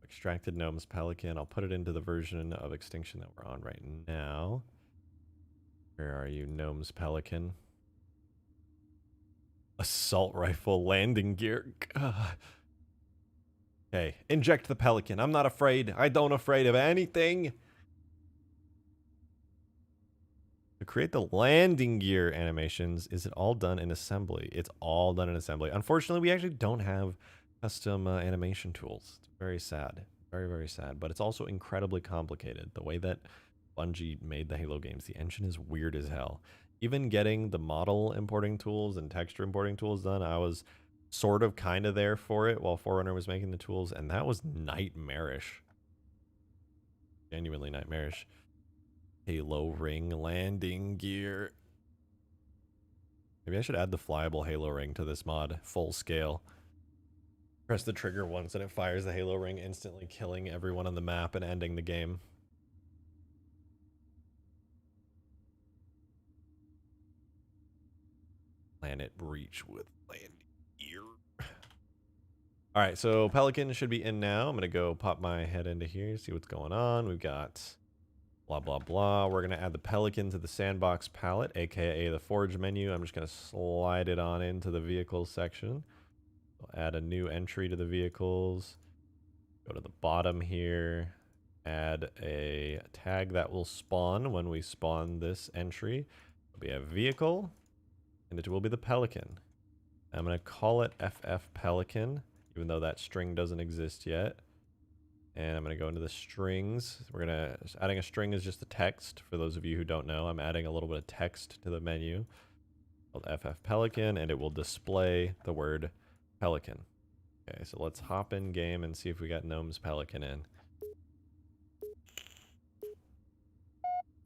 Extracted Gnome's Pelican. I'll put it into the version of Extinction that we're on right now. Where are you, Gnome's Pelican? Assault rifle landing gear. Okay, inject the Pelican. I'm not afraid. I don't afraid of anything. To create the landing gear animations, is it all done in assembly? It's all done in assembly. Unfortunately, we actually don't have custom animation tools. It's very sad. Very, very sad. But it's also incredibly complicated. The way that Bungie made the Halo games, the engine is weird as hell. Even getting the model importing tools and texture importing tools done, I was sort of kind of there for it while Forerunner was making the tools, and that was nightmarish. Genuinely nightmarish. Halo ring landing gear. Maybe I should add the flyable Halo ring to this mod, full scale. Press the trigger once and it fires the Halo ring, instantly killing everyone on the map and ending the game. Planet breach with landing gear. Alright, so Pelican should be in now. I'm going to go pop my head into here, see what's going on. We've got blah, blah, blah. We're going to add the Pelican to the sandbox palette, aka the forge menu. I'm just going to slide it on into the vehicles section. I'll add a new entry to the vehicles. Go to the bottom here. Add a tag that will spawn when we spawn this entry. It'll be a vehicle, and it will be the Pelican. I'm going to call it FF Pelican, even though that string doesn't exist yet. And I'm going to go into the strings. Adding a string is just the text. For those of you who don't know, I'm adding a little bit of text to the menu called FF Pelican, and it will display the word Pelican. Okay, so let's hop in game and see if we got Gnome's Pelican in.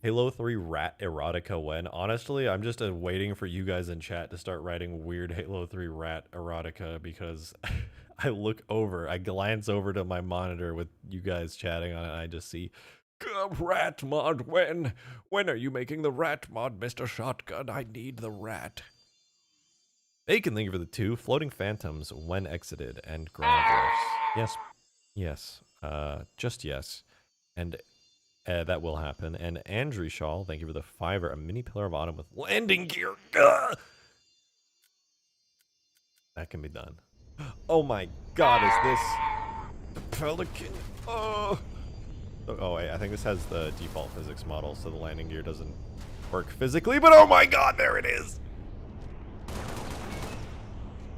Halo 3 rat erotica when? Honestly, I'm just waiting for you guys in chat to start writing weird Halo 3 rat erotica because I glance over to my monitor with you guys chatting on it and I just see, rat mod when? When are you making the rat mod, Mr. Shotgun? I need the rat. Bacon, thank you for the 2. Floating Phantoms when exited and ground lifts. Yes. Just yes. And that will happen. And Andrew Shaw, thank you for the 5. A mini pillar of autumn with landing gear. Gah! That can be done. Oh my god, is this the Pelican? Oh, wait, I think this has the default physics model, so the landing gear doesn't work physically, but oh my god, there it is!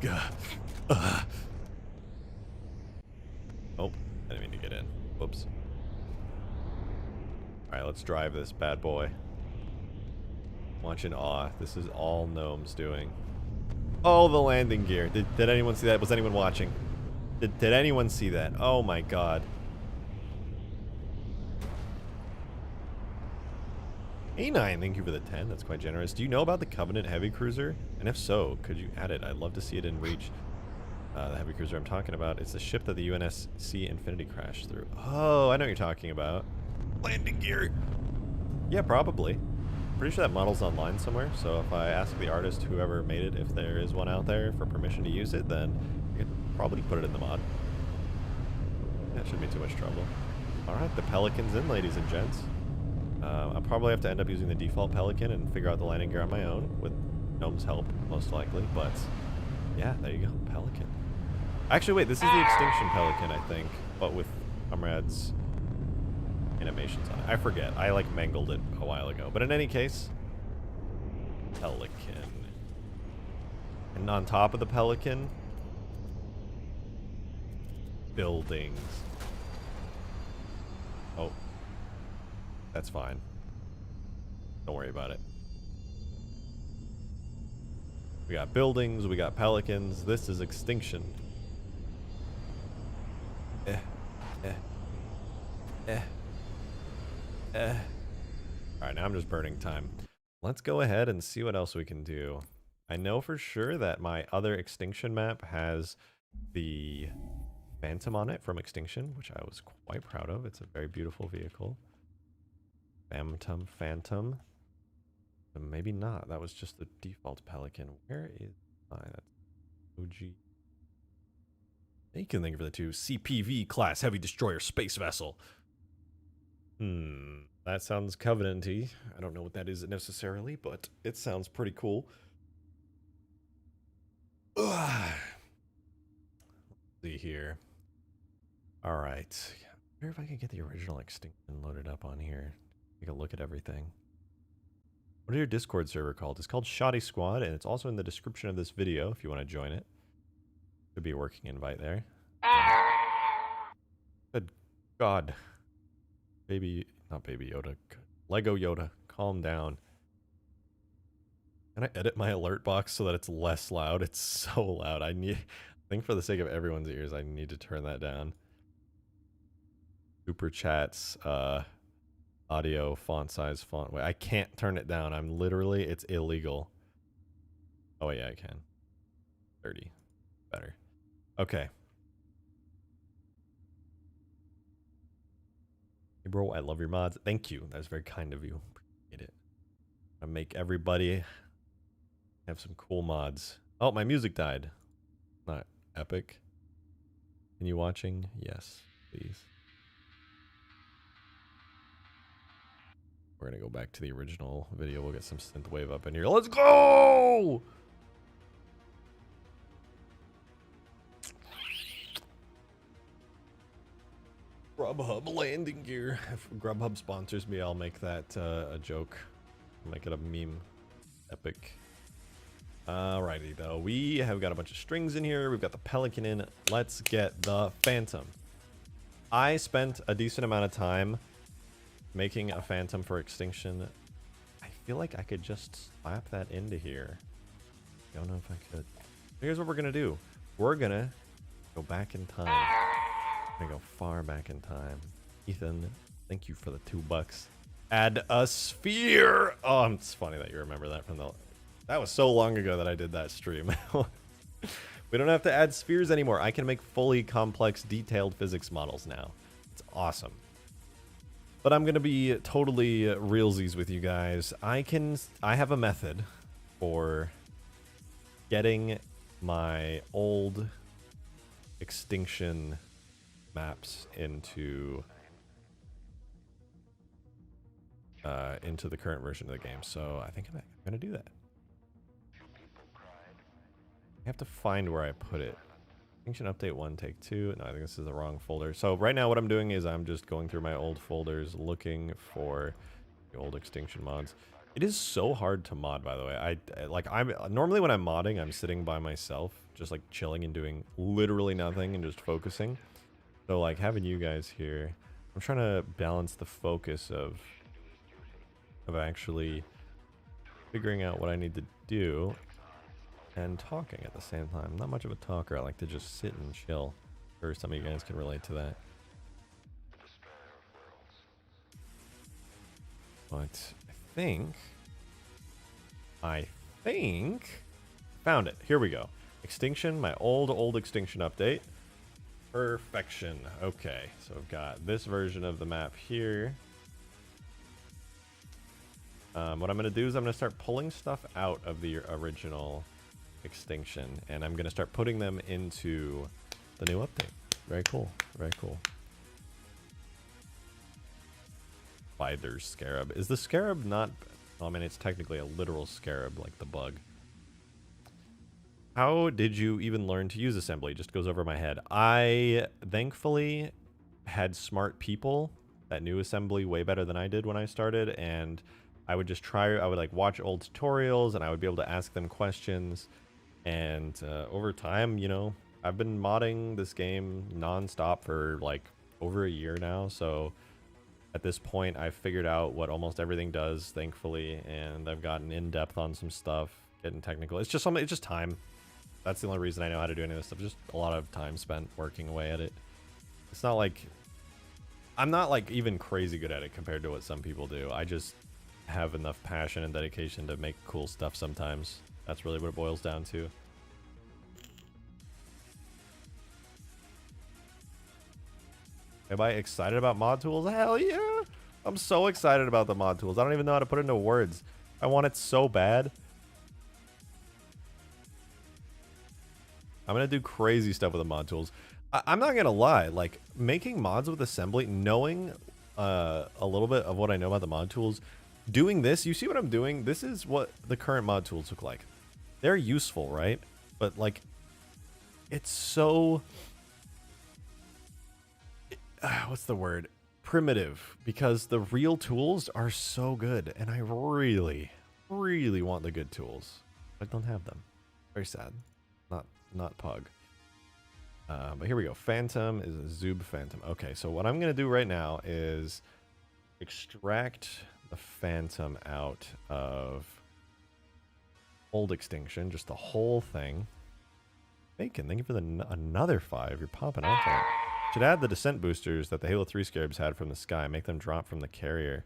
Oh, I didn't mean to get in. Whoops. Alright, let's drive this bad boy. Watch in awe. This is all Gnome's doing. Oh, the landing gear. Did anyone see that? Was anyone watching? Did anyone see that? Oh my god. A9, thank you for the 10. That's quite generous. Do you know about the Covenant Heavy Cruiser? And if so, could you add it? I'd love to see it in Reach. The Heavy Cruiser I'm talking about. It's the ship that the UNSC Infinity crashed through. Oh, I know what you're talking about. Landing gear. Yeah, probably. Pretty sure that model's online somewhere, so if I ask the artist, whoever made it, if there is one out there, for permission to use it, then you could probably put it in the mod. That shouldn't be too much trouble. Alright, the Pelican's in, ladies and gents. I'll probably have to end up using the default Pelican and figure out the landing gear on my own, with Gnome's help, most likely, but yeah, there you go, Pelican. Actually, wait, this is the Extinction Pelican, I think, but with Comrade's animations on it. I forget. I mangled it a while ago. But in any case, Pelican. And on top of the Pelican, buildings. Oh. That's fine. Don't worry about it. We got buildings, we got Pelicans. This is Extinction. Alright, now I'm just burning time. Let's go ahead and see what else we can do. I know for sure that my other Extinction map has the Phantom on it from Extinction, which I was quite proud of. It's a very beautiful vehicle. Phantom. Maybe not. That was just the default Pelican. Where is that's OG? Thank you for the 2. CPV class heavy destroyer space vessel. That sounds Covenant-y. I don't know what that is necessarily, but it sounds pretty cool. Let's see here. Alright. I wonder if I can get the original Extinction loaded up on here. Take a look at everything. What is your Discord server called? It's called Shoddy Squad, and it's also in the description of this video if you want to join it. Should be a working invite there. God. Baby, not Baby Yoda. Lego Yoda, calm down. Can I edit my alert box so that it's less loud? It's so loud. I think for the sake of everyone's ears, I need to turn that down. Super chats, audio, font size, font weight. I can't turn it down. I'm literally, it's illegal. Oh yeah, I can. 30. Better. Okay. Hey bro, I love your mods. Thank you. That was very kind of you. Appreciate it. I make everybody have some cool mods. Oh, my music died. Not epic. Are you watching? Yes, please. We're gonna go back to the original video. We'll get some synthwave up in here. Let's go! Grubhub landing gear. If Grubhub sponsors me, I'll make that a joke. I'll make it a meme. Epic. Alrighty though, we have got a bunch of strings in here. We've got the Pelican in. Let's get the Phantom. I spent a decent amount of time making a Phantom for Extinction. I feel like I could just slap that into here. I don't know if I could. Here's what we're gonna do. We're gonna go back in time. We're gonna go far back in time. Ethan, thank you for the $2. Add a sphere. Oh, it's funny that you remember that from the... That was so long ago that I did that stream. We don't have to add spheres anymore. I can make fully complex, detailed physics models now. It's awesome. But I'm gonna be totally realsies with you guys. I have a method for getting my old Extinction maps into the current version of the game. So I think I'm gonna do that. I have to find where I put it. Extinction update 1, take 2. No, I think this is the wrong folder. So right now what I'm doing is I'm just going through my old folders looking for the old Extinction mods. It is so hard to mod, by the way. I'm normally when I'm modding, I'm sitting by myself, just like chilling and doing literally nothing and just focusing. So like having you guys here, I'm trying to balance the focus of actually figuring out what I need to do and talking at the same time. I'm not much of a talker. I like to just sit and chill. I'm sure some of you guys can relate to that. But I think found it. Here we go. Extinction, my old Extinction update. Perfection. Okay, so I've got this version of the map here. What I'm going to do is I'm going to start pulling stuff out of the original Extinction, and I'm going to start putting them into the new update. Very cool. Very cool. Spider's Scarab. Is the Scarab not... I mean, it's technically a literal Scarab, like the bug. How did you even learn to use assembly? Just goes over my head. I thankfully had smart people that knew assembly way better than I did when I started, and I would just try, I would like watch old tutorials and I would be able to ask them questions. And over time, you know, I've been modding this game nonstop for like over a year now. So at this point, I've figured out what almost everything does, thankfully, and I've gotten in depth on some stuff, getting technical. It's just it's just time. That's the only reason I know how to do any of this stuff. Just a lot of time spent working away at it. It's not like I'm not like even crazy good at it compared to what some people do. I just have enough passion and dedication to make cool stuff sometimes. That's really what it boils down to. Am I excited about mod tools? Hell yeah! I'm so excited about the mod tools. I don't even know how to put it into words. I want it so bad. I'm gonna do crazy stuff with the mod tools. I'm not gonna lie, like making mods with assembly, knowing a little bit of what I know about the mod tools, doing this, you see what I'm doing? This is what the current mod tools look like. They're useful, right? But like, it's so, what's the word? Primitive, because the real tools are so good, and I really, really want the good tools. I don't have them. Very sad. Not Pug. But here we go. Phantom is a Zoob Phantom. Okay, so what I'm going to do right now is extract the Phantom out of Old Extinction, just the whole thing. Bacon, thank you for another 5. You're popping out there. Should add the descent boosters that the Halo 3 Scarabs had from the sky. Make them drop from the carrier.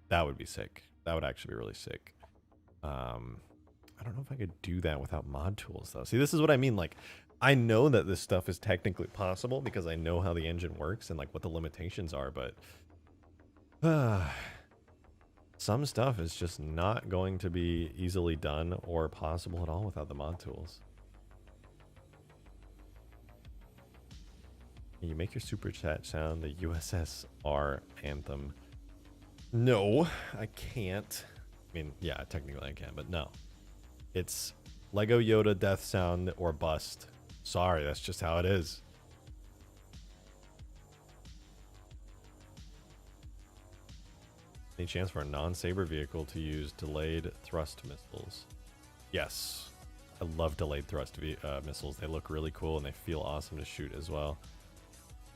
That would be sick. That would actually be really sick. I don't know if I could do that without mod tools, though. See, this is what I mean. Like, I know that this stuff is technically possible because I know how the engine works and, like, what the limitations are, but some stuff is just not going to be easily done or possible at all without the mod tools. Can you make your super chat sound the USSR anthem? No, I can't. I mean, yeah, technically I can, but no. It's Lego Yoda death sound or bust. Sorry, that's just how it is. Any chance for a non-saber vehicle to use delayed thrust missiles? Yes. I love delayed thrust missiles. They look really cool and they feel awesome to shoot as well.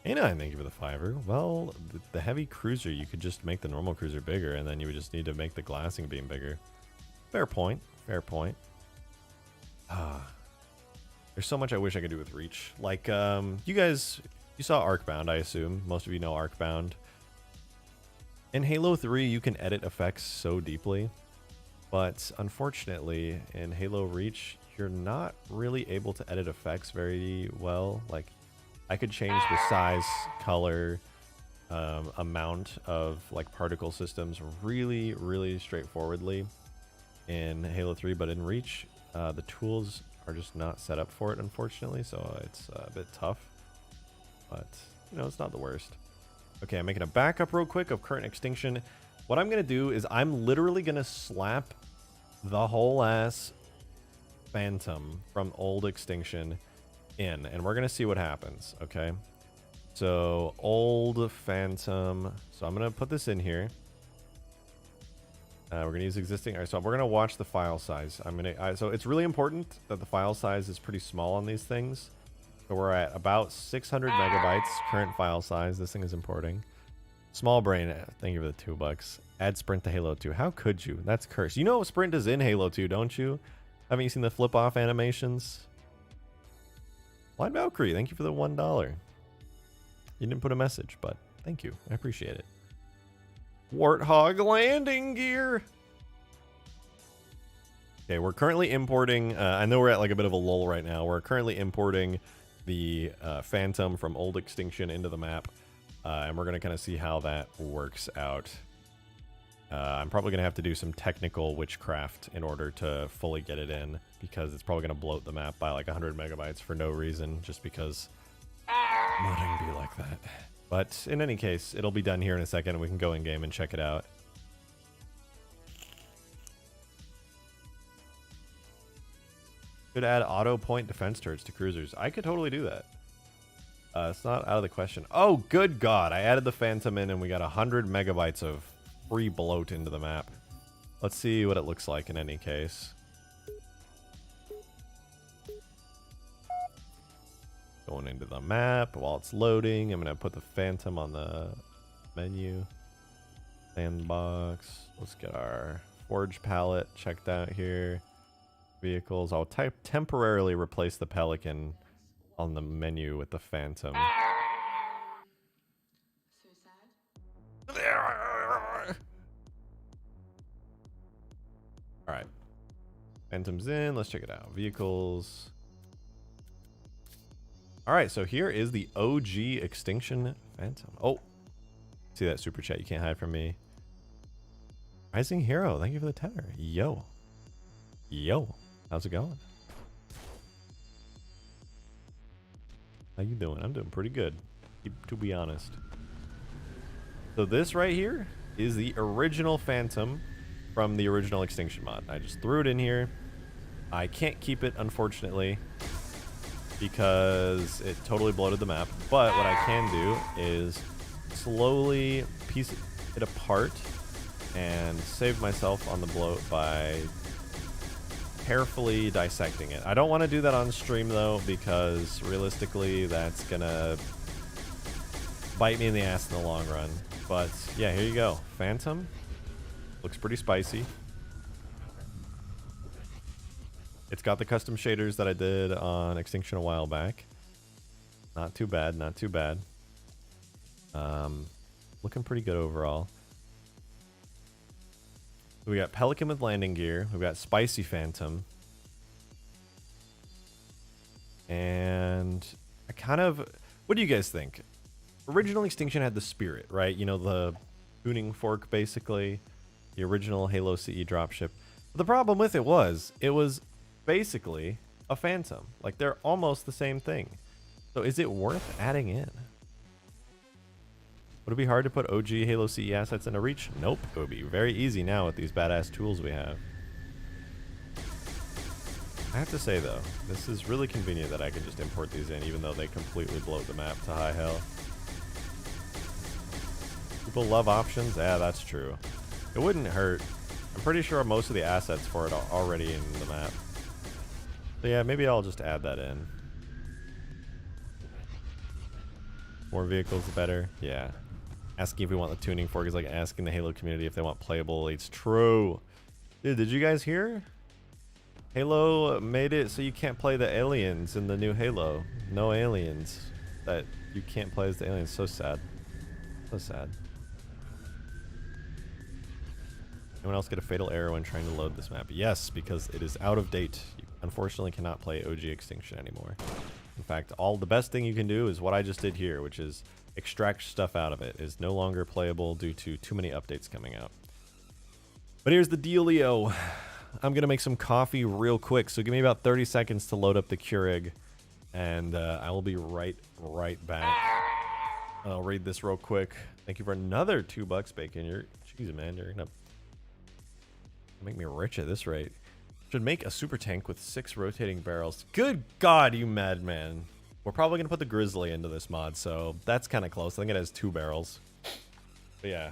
A9, thank you for the 5er. Well, the heavy cruiser, you could just make the normal cruiser bigger, and then you would just need to make the glassing beam bigger. Fair point. Fair point. There's so much I wish I could do with Reach. Like, you guys, you saw Arcbound, I assume. Most of you know Arcbound. In Halo 3, you can edit effects so deeply, but unfortunately, in Halo Reach, you're not really able to edit effects very well. Like, I could change the size, color, amount of like particle systems really, really straightforwardly in Halo 3, but in Reach, the tools are just not set up for it, unfortunately, so it's a bit tough, but you know, it's not the worst. Okay, I'm making a backup real quick of current extinction. What I'm gonna do is I'm literally gonna slap the whole ass Phantom from Old Extinction in, and we're gonna see what happens. Okay, so Old Phantom, so I'm gonna put this in here. We're gonna use existing. All right, so we're gonna watch the file size. So it's really important that the file size is pretty small on these things. So we're at about 600 megabytes current file size. This thing is importing. Small brain, thank you for the $2. Add sprint to Halo 2. How could you? That's cursed. You know sprint is in Halo 2, don't you? Haven't you seen the flip off animations? Blind Valkyrie, thank you for the $1. You didn't put a message, but thank you. I appreciate it. Warthog landing gear. Okay, we're currently importing. I know we're at like a bit of a lull right now. We're currently importing the Phantom from Old Extinction into the map, and we're going to kind of see how that works out. I'm probably going to have to do some technical witchcraft in order to fully get it in, because it's probably going to bloat the map by like 100 megabytes for no reason, just because modding be like that. But in any case, it'll be done here in a second, and we can go in game and check it out. Could add auto point defense turrets to cruisers. I could totally do that. It's not out of the question. Oh, good God. I added the Phantom in and we got 100 megabytes of free bloat into the map. Let's see what it looks like in any case. Going into the map while it's loading. I'm going to put the Phantom on the menu. Sandbox. Let's get our Forge palette checked out here. Vehicles. I'll temporarily replace the Pelican on the menu with the Phantom. So sad. Alright. Phantom's in. Let's check it out. Vehicles. Alright, so here is the OG Extinction Phantom. Oh. See that super chat? You can't hide from me. Rising Hero. Thank you for the tenor. Yo. Yo. How's it going? How you doing? I'm doing pretty good, to be honest. So this right here is the original Phantom from the original Extinction mod. I just threw it in here. I can't keep it, unfortunately, because it totally bloated the map. But what I can do is slowly piece it apart and save myself on the bloat by carefully dissecting it. I don't want to do that on stream though, because realistically that's gonna bite me in the ass in the long run. But yeah, here you go. Phantom looks pretty spicy. It's got the custom shaders that I did on Extinction a while back. Not too bad, not too bad. Looking pretty good overall. We got Pelican with landing gear. We've got Spicy Phantom. And I kind of... What do you guys think? Original Extinction had the Spirit, right? You know, the tuning fork, basically. The original Halo CE dropship. But the problem with it was basically a Phantom. Like, they're almost the same thing. So is it worth adding in? Would it be hard to put OG Halo CE assets into Reach? Nope. It would be very easy now with these badass tools we have. I have to say, though, this is really convenient that I can just import these in, even though they completely bloat the map to high hell. People love options? Yeah, that's true. It wouldn't hurt. I'm pretty sure most of the assets for it are already in the map. So yeah, maybe I'll just add that in. More vehicles, the better. Yeah. Asking if we want the tuning fork is like asking the Halo community if they want playable. It's true. Dude, did you guys hear? Halo made it so you can't play the aliens in the new Halo. No aliens. That you can't play as the aliens. So sad. So sad. Anyone else get a fatal error when trying to load this map? Yes, because it is out of date. You unfortunately cannot play OG Extinction anymore. In fact, the best thing you can do is what I just did here, which is extract stuff out of it. Is no longer playable due to too many updates coming out. But here's the dealio. I'm going to make some coffee real quick, so give me about 30 seconds to load up the Keurig, and I will be right back. I'll read this real quick. Thank you for another $2, Bacon. Jeez, man, you're going to make me rich at this rate. Should make a super tank with 6 rotating barrels. Good God, you madman. We're probably going to put the Grizzly into this mod, so that's kind of close. I think it has 2 barrels. But yeah,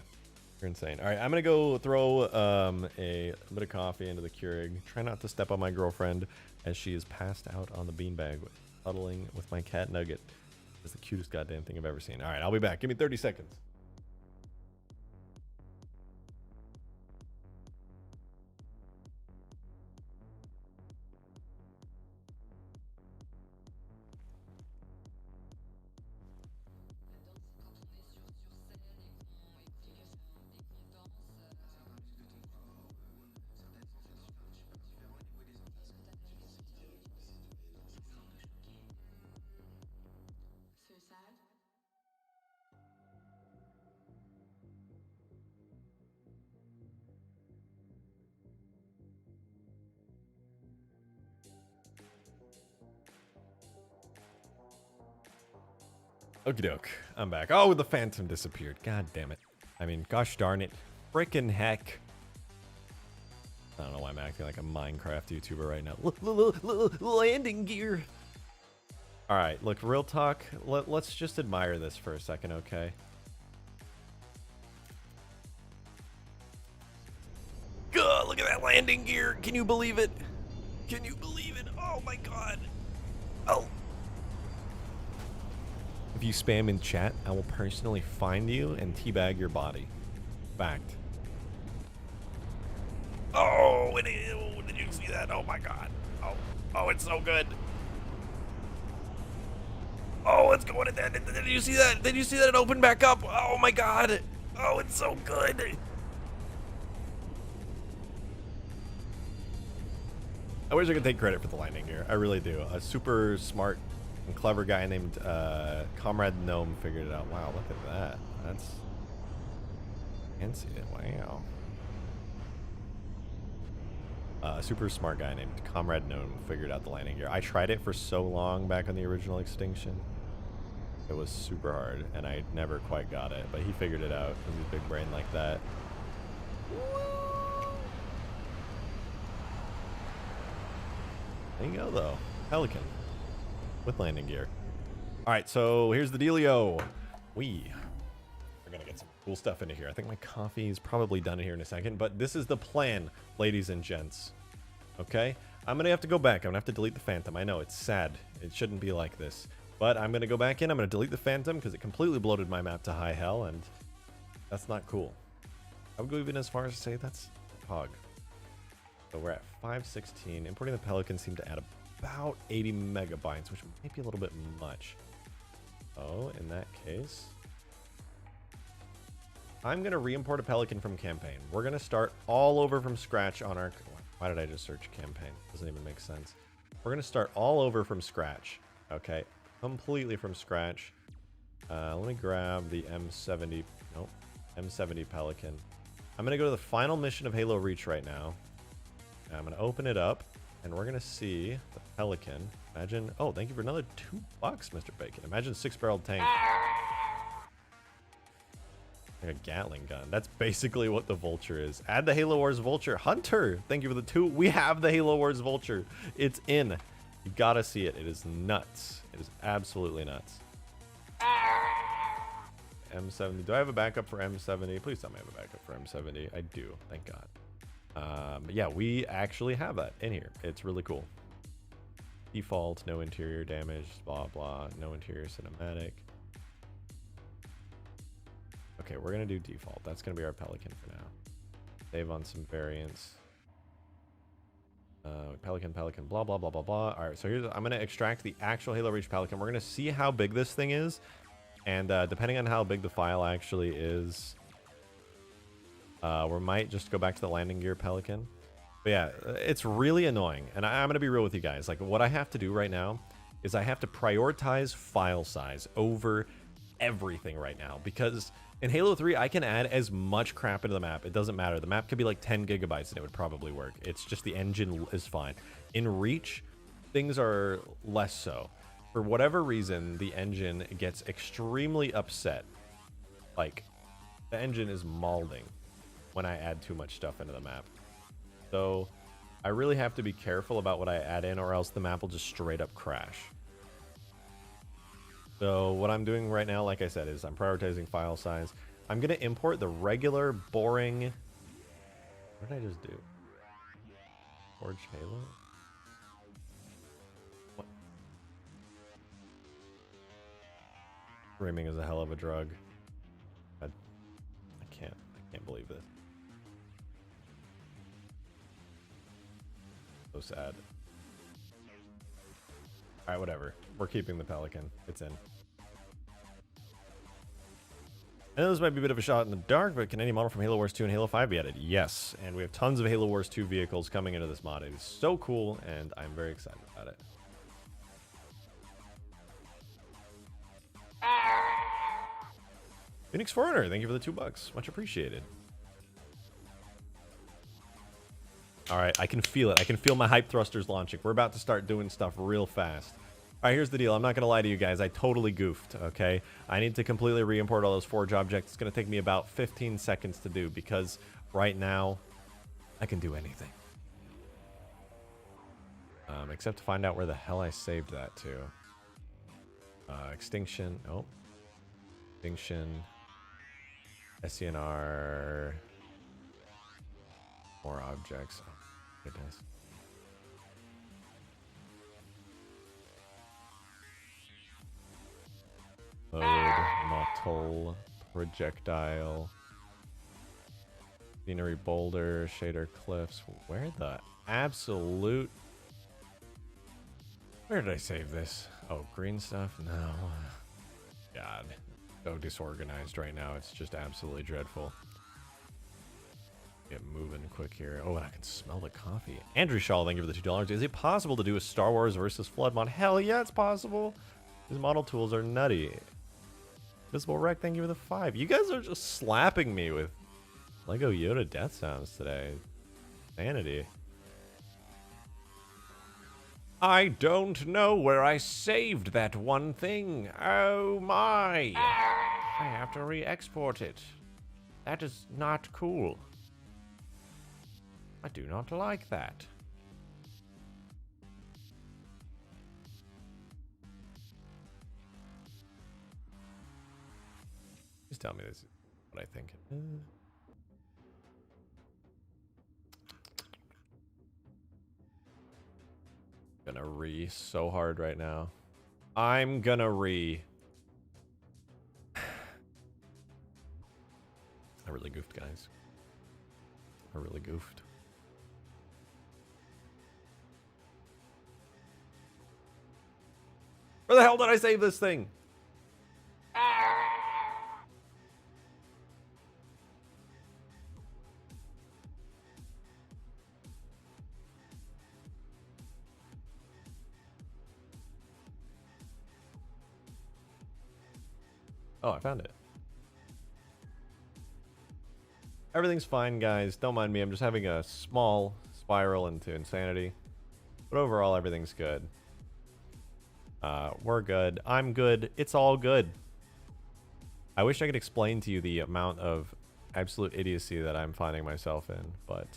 you're insane. All right, I'm going to go throw a bit of coffee into the Keurig. Try not to step on my girlfriend as she is passed out on the beanbag, huddling with my cat Nugget. It's the cutest goddamn thing I've ever seen. All right, I'll be back. Give me 30 seconds. Okie doke, I'm back. Oh, the Phantom disappeared. God damn it. I mean, gosh darn it. Frickin' heck. I don't know why I'm acting like a Minecraft YouTuber right now. Landing gear. Alright, look, real talk. Let's just admire this for a second, okay? God, look at that landing gear. Can you believe it? Can you believe it? Oh my god. Oh. If you spam in chat, I will personally find you and teabag your body. Fact. Oh, did you see that? Oh my god. Oh, it's so good. Oh, it's going in there. Did you see that? Did you see that it opened back up? Oh my god. Oh, it's so good. I wish I could take credit for the landing gear. I really do. A super smart and clever guy named Comrade Gnome figured it out. Wow, look at that. That's fancy. Wow. A super smart guy named Comrade Gnome figured out the landing gear. I tried it for so long back on the original Extinction. It was super hard, and I never quite got it. But he figured it out with his big brain like that. There you go, though. Pelican. With landing gear. Alright, so here's the dealio. We're gonna get some cool stuff into here. I think my coffee is probably done here in a second, but this is the plan, ladies and gents. Okay? I'm going to have to go back. I'm going to have to delete the Phantom. I know, it's sad. It shouldn't be like this. But I'm going to go back in. I'm going to delete the Phantom because it completely bloated my map to high hell, and that's not cool. I would go even as far as to say that's hog. So we're at 516. Importing the Pelican seemed to add about 80 megabytes, which might be a little bit much. Oh, in that case, I'm going to re-import a Pelican from campaign. We're going to start all over from scratch on our... Why did I just search campaign? Doesn't even make sense. We're going to start all over from scratch. Okay, completely from scratch. Let me grab the M70... Nope. M70 Pelican. I'm going to go to the final mission of Halo Reach right now. I'm going to open it up, and we're going to see the Pelican. Imagine... Oh, thank you for another $2, Mr. Bacon. Imagine 6-barreled tank. Like a Gatling gun. That's basically what the Vulture is. Add the Halo Wars Vulture. Hunter, thank you for the 2. We have the Halo Wars Vulture. It's in. You gotta see it. It is nuts. It is absolutely nuts. M70. Do I have a backup for M70? Please tell me I have a backup for M70. I do. Thank God. But yeah, we actually have that in here. It's really cool. Default, no interior damage, blah, blah. No interior cinematic. Okay, we're going to do default. That's going to be our Pelican for now. Save on some variants. Pelican, blah, blah, blah, blah, blah. All right, so here's... I'm going to extract the actual Halo Reach Pelican. We're going to see how big this thing is. And depending on how big the file actually is, we might just go back to the landing gear Pelican. But yeah, it's really annoying. And I'm going to be real with you guys. Like, what I have to do right now is I have to prioritize file size over everything right now. Because in Halo 3, I can add as much crap into the map. It doesn't matter. The map could be like 10 gigabytes and it would probably work. It's just the engine is fine. In Reach, things are less so. For whatever reason, the engine gets extremely upset. Like, the engine is mauling when I add too much stuff into the map. So I really have to be careful about what I add in, or else the map will just straight up crash. So what I'm doing right now, like I said, is I'm prioritizing file size. I'm going to import the regular, boring... What did I just do? Forged Halo? What? Streaming is a hell of a drug. I can't believe this. So sad. Alright, whatever. We're keeping the Pelican. It's in. I know this might be a bit of a shot in the dark, but can any model from Halo Wars 2 and Halo 5 be added? Yes, and we have tons of Halo Wars 2 vehicles coming into this mod. It is so cool, and I'm very excited about it. Phoenix Foreigner, thank you for the $2. Much appreciated. All right, I can feel it. I can feel my hype thrusters launching. We're about to start doing stuff real fast. All right, here's the deal. I'm not going to lie to you guys. I totally goofed, okay? I need to completely re-import all those Forge objects. It's going to take me about 15 seconds to do because right now I can do anything. Except to find out where the hell I saved that to. Extinction. Oh. Extinction. SCNR. More objects. Oh, goodness. Load, Nautil, projectile, scenery boulder, shader cliffs. Where the absolute... Where did I save this? Oh, green stuff? No. God. So disorganized right now. It's just absolutely dreadful. Get moving quick here. Oh, and I can smell the coffee. Andrew Shaw, thank you for the $2. Is it possible to do a Star Wars versus Flood mod? Hell yeah, it's possible. These model tools are nutty. Visible Wreck, thank you for the 5. You guys are just slapping me with Lego Yoda death sounds today. Sanity. I don't know where I saved that one thing. Oh my. I have to re-export it. That is not cool. I do not like that. Just tell me this is what I think. Gonna so hard right now. I'm gonna I really goofed, guys. I really goofed. Where the hell did I save this thing? Oh, I found it. Everything's fine, guys. Don't mind me. I'm just having a small spiral into insanity. But overall, everything's good. We're good. I'm good. It's all good. I wish I could explain to you the amount of absolute idiocy that I'm finding myself in, but...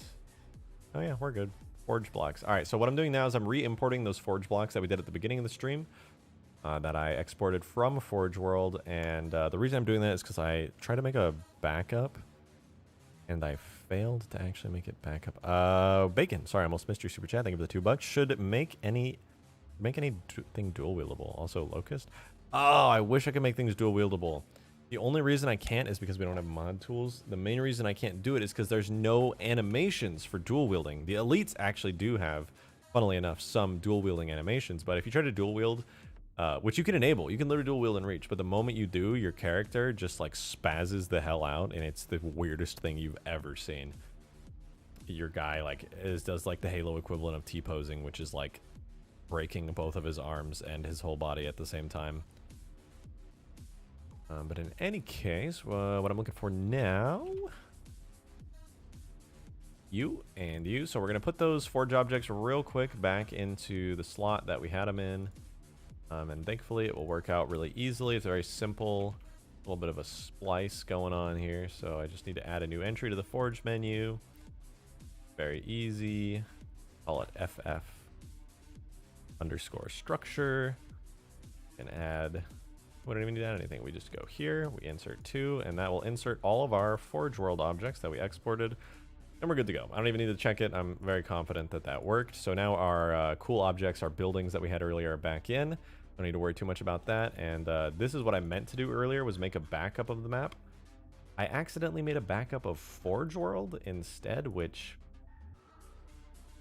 Oh yeah, we're good. Forge blocks. Alright, so what I'm doing now is I'm re-importing those forge blocks that we did at the beginning of the stream. That I exported from Forge World, and the reason I'm doing that is because I tried to make a backup, and I failed to actually make it back up. Bacon, sorry, I almost missed your super chat. Thank you for the $2. Should make anything dual wieldable. Also, Locust. Oh, I wish I could make things dual wieldable. The only reason I can't is because we don't have mod tools. The main reason I can't do it is because there's no animations for dual wielding. The elites actually do have, funnily enough, some dual wielding animations, but if you try to dual wield, which you can enable, you can literally dual wield and reach, but the moment you do, your character just like spazzes the hell out, and it's the weirdest thing you've ever seen. Your guy like does like the Halo equivalent of T-posing, which is like breaking both of his arms and his whole body at the same time. But in any case, what I'm looking for now, you and you. So we're gonna put those forge objects real quick back into the slot that we had them in. And thankfully it will work out really easily. It's very simple, a little bit of a splice going on here. So I just need to add a new entry to the forge menu. Very easy. Call it FF underscore structure. And add, we don't even need to add anything. We just go here, we insert 2, and that will insert all of our Forge World objects that we exported. And we're good to go. I don't even need to check it. I'm very confident that that worked. So now our cool objects, our buildings that we had earlier are back in. Don't need to worry too much about that. And this is what I meant to do earlier, was make a backup of the map. I accidentally made a backup of Forge World instead, which...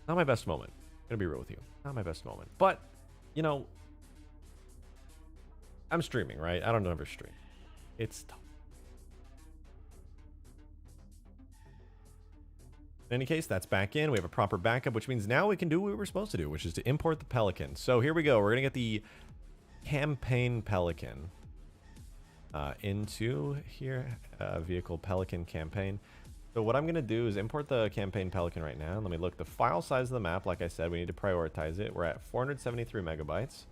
not my best moment. I'm gonna be real with you. Not my best moment. But, you know... I'm streaming, right? I don't ever stream. It's tough. In any case, that's back in. We have a proper backup, which means now we can do what we were supposed to do, which is to import the Pelican. So here we go. We're going to get the campaign Pelican into here. Vehicle Pelican campaign. So what I'm going to do is import the campaign Pelican right now. Let me look. The file size of the map, like I said, we need to prioritize it. We're at 473 megabytes.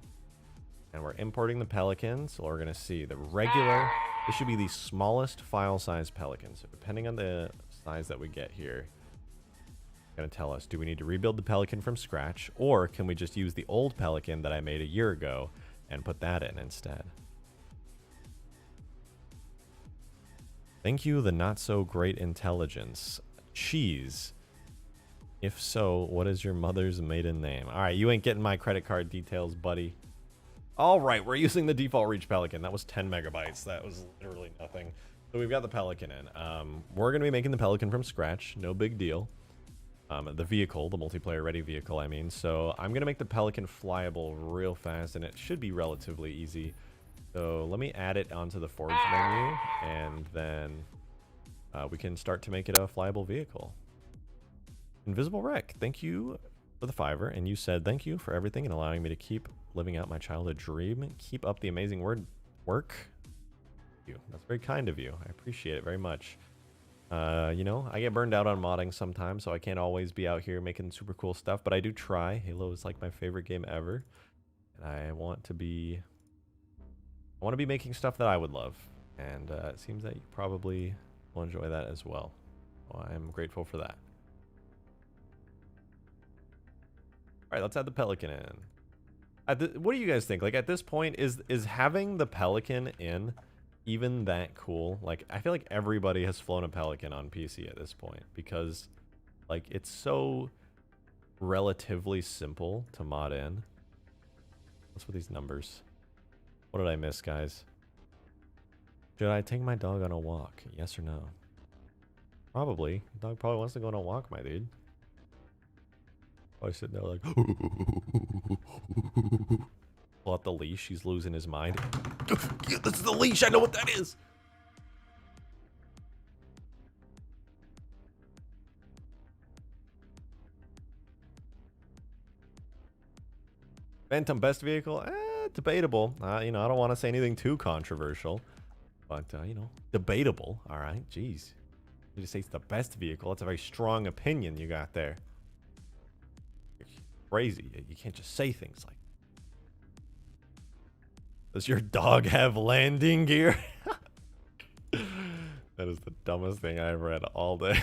And we're importing the Pelican. So we're going to see the regular. This should be the smallest file size Pelican. So depending on the size that we get here, going to tell us, do we need to rebuild the Pelican from scratch, or can we just use the old Pelican that I made a year ago and put that in instead? Thank you, the not so great intelligence. Cheese. If so, what is your mother's maiden name? All right, you ain't getting my credit card details, buddy. All right, we're using the default reach Pelican. That was 10 megabytes. That was literally nothing. So we've got the Pelican in. We're going to be making the Pelican from scratch. No big deal. The vehicle, the multiplayer ready vehicle, I mean. So I'm going to make the Pelican flyable real fast, and it should be relatively easy. So let me add it onto the Forge menu, and then we can start to make it a flyable vehicle. Invisible Wreck, thank you for the $5, and you said thank you for everything and allowing me to keep living out my childhood dream. Keep up the amazing work. That's very kind of you. I appreciate it very much. You know, I get burned out on modding sometimes, so I can't always be out here making super cool stuff, but I do try. Halo is like my favorite game ever, and I want to be making stuff that I would love, and it seems that you probably will enjoy that as well. So I'm grateful for that. All right, let's add the Pelican in. What do you guys think? Like, at this point, is having the Pelican in even that cool? Like, I feel like everybody has flown a Pelican on PC at this point, because like it's so relatively simple to mod in. What's with these numbers? What did I miss, guys? Should I take my dog on a walk? Yes or no? Probably. The dog probably wants to go on a walk, my dude. Probably sitting there like... Pull out the leash. He's losing his mind. This is the leash. I know what that is. Phantom best vehicle? Debatable. You know, I don't want to say anything too controversial. But, you know, debatable. All right. Jeez. You just say it's the best vehicle. That's a very strong opinion you got there. You're crazy. You can't just say things like, does your dog have landing gear? That is the dumbest thing I ever read all day.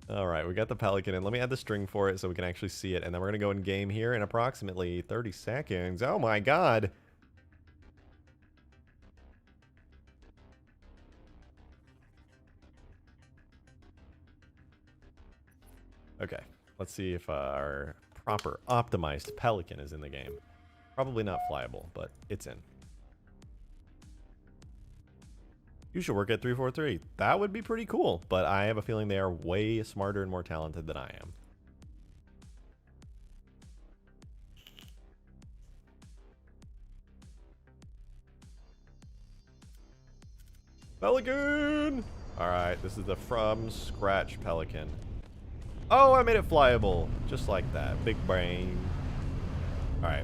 All right, we got the Pelican in. Let me add the string for it so we can actually see it. And then we're going to go in game here in approximately 30 seconds. Oh my God. Okay, let's see if our proper optimized Pelican is in the game. Probably not flyable, but it's in. You should work at 343. That would be pretty cool, but I have a feeling they are way smarter and more talented than I am. Pelican! Alright, this is the from scratch Pelican. Oh, I made it flyable. Just like that. Big brain. Alright.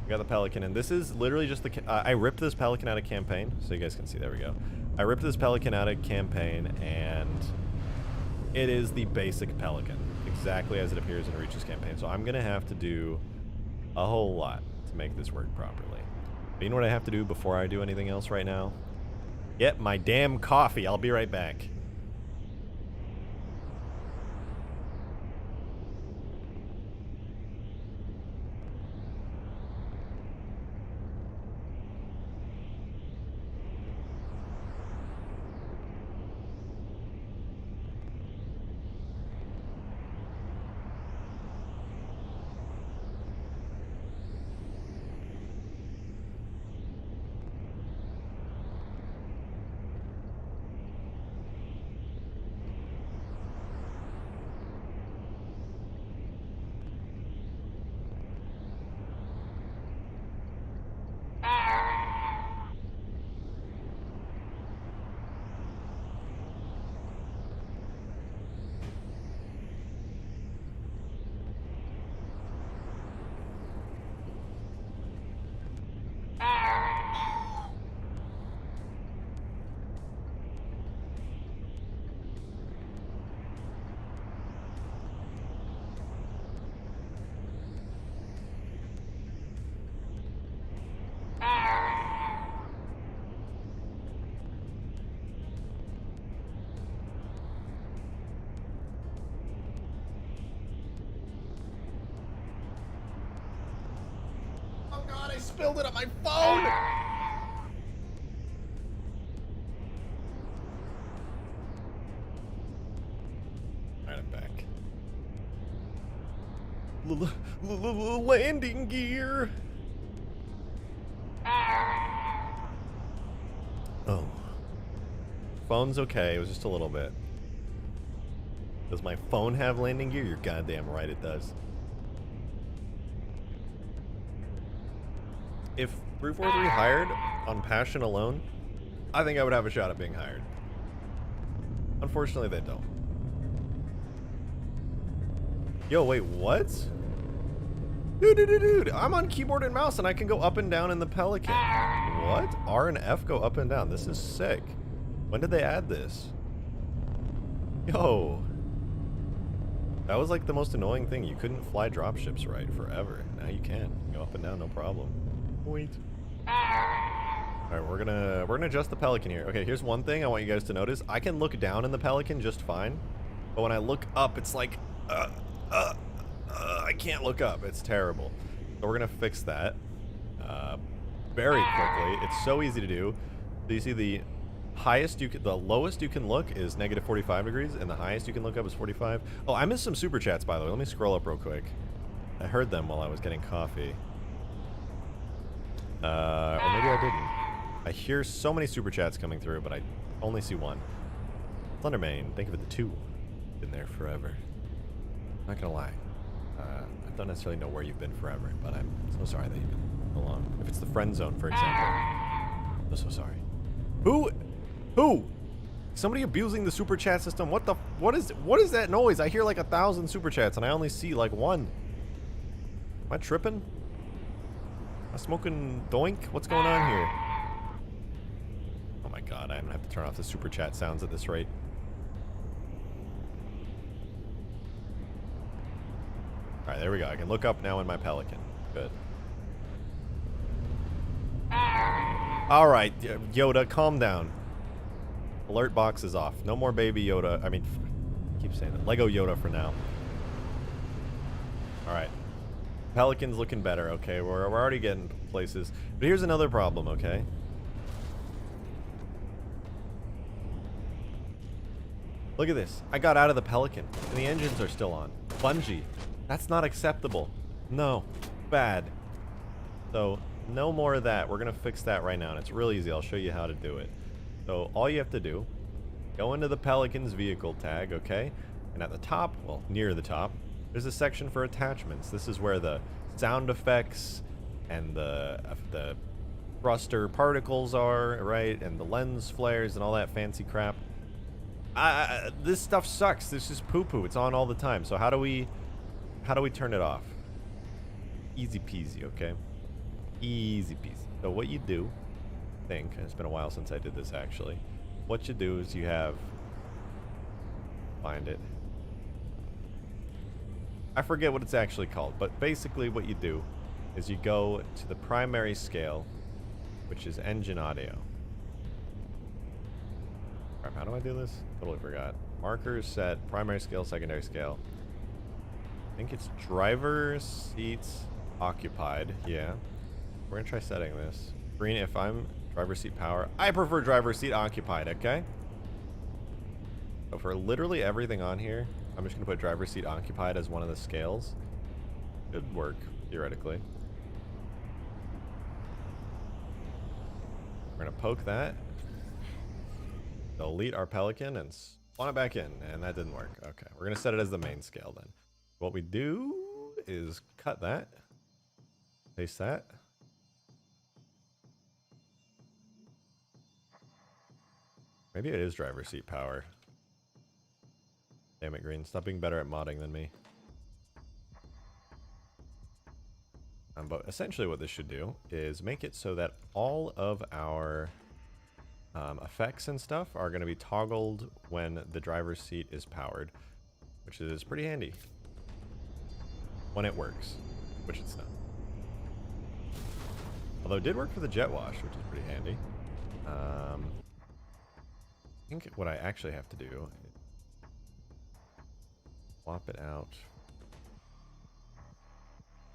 We got the Pelican, and this is literally just the... I ripped this Pelican out of campaign, so you guys can see. There we go. I ripped this Pelican out of campaign, and it is the basic Pelican. Exactly as it appears in Reach's campaign. So I'm going to have to do a whole lot to make this work properly. But you know what I have to do before I do anything else right now? Get my damn coffee. I'll be right back. I spilled it on my phone! Alright, I'm back. Landing gear! Oh. Phone's okay, it was just a little bit. Does my phone have landing gear? You're goddamn right it does. If 343 hired on passion alone, I think I would have a shot at being hired. Unfortunately, they don't. Yo, wait, what? Dude, I'm on keyboard and mouse and I can go up and down in the Pelican. What? R and F go up and down. This is sick. When did they add this? Yo. That was like the most annoying thing. You couldn't fly dropships right forever. Now you can. Go up and down, no problem. Wait. Alright, we're gonna adjust the Pelican here. Okay, here's one thing I want you guys to notice. I can look down in the Pelican just fine, but when I look up, it's like, I can't look up. It's terrible. So we're gonna fix that very quickly. It's so easy to do. So you see the highest you can, the lowest you can look is negative 45 degrees, and the highest you can look up is 45. Oh, I missed some super chats, by the way. Let me scroll up real quick. I heard them while I was getting coffee. Or maybe I didn't. I hear so many super chats coming through, but I only see one. Thundermane, think of it, the two. Been there forever. Not gonna lie. I don't necessarily know where you've been forever, but I'm so sorry that you've been so long. If it's the friend zone, for example. I'm so sorry. Who? Somebody abusing the super chat system? What is that noise? I hear like 1,000 super chats and I only see like one. Am I tripping? Am I smoking doink? What's going on here? Oh my god, I'm gonna have to turn off the super chat sounds at this rate. Alright, there we go. I can look up now in my Pelican. Good. Alright, Yoda, calm down. Alert box is off. No more baby Yoda. I mean, I keep saying that. Lego Yoda for now. Alright. Pelican's looking better, okay? We're already getting places. But here's another problem, okay? Look at this. I got out of the Pelican, and the engines are still on. Bungee. That's not acceptable. No. Bad. So, no more of that. We're going to fix that right now, and it's really easy. I'll show you how to do it. So, all you have to do, go into the Pelican's vehicle tag, okay? And at the top, well, near the top, there's a section for attachments. This is where the sound effects and the thruster particles are, right? And the lens flares and all that fancy crap. This stuff sucks. This is poo-poo. It's on all the time. So how do we turn it off? Easy peasy, okay? Easy peasy. So what you do, I think, it's been a while since I did this actually. What you do is you have, find it. I forget what it's actually called, but basically what you do is you go to the primary scale, which is engine audio. Crap, how do I do this? Totally forgot. Markers set, primary scale, secondary scale. I think it's driver seats occupied. Yeah. We're gonna try setting this. Green if I'm driver seat power. I prefer driver seat occupied, okay? So for literally everything on here, I'm just gonna put driver seat occupied as one of the scales. Should work, theoretically. We're gonna poke that. Delete our Pelican and spawn it back in, and that didn't work. Okay, we're gonna set it as the main scale then. What we do is cut that, paste that. Maybe it is driver seat power. Damn it, Green. Stop being better at modding than me. But essentially what this should do is make it so that all of our effects and stuff are going to be toggled when the driver's seat is powered, which is pretty handy. When it works, which it's not. Although it did work for the jet wash, which is pretty handy. I think what I actually have to do is swap it out.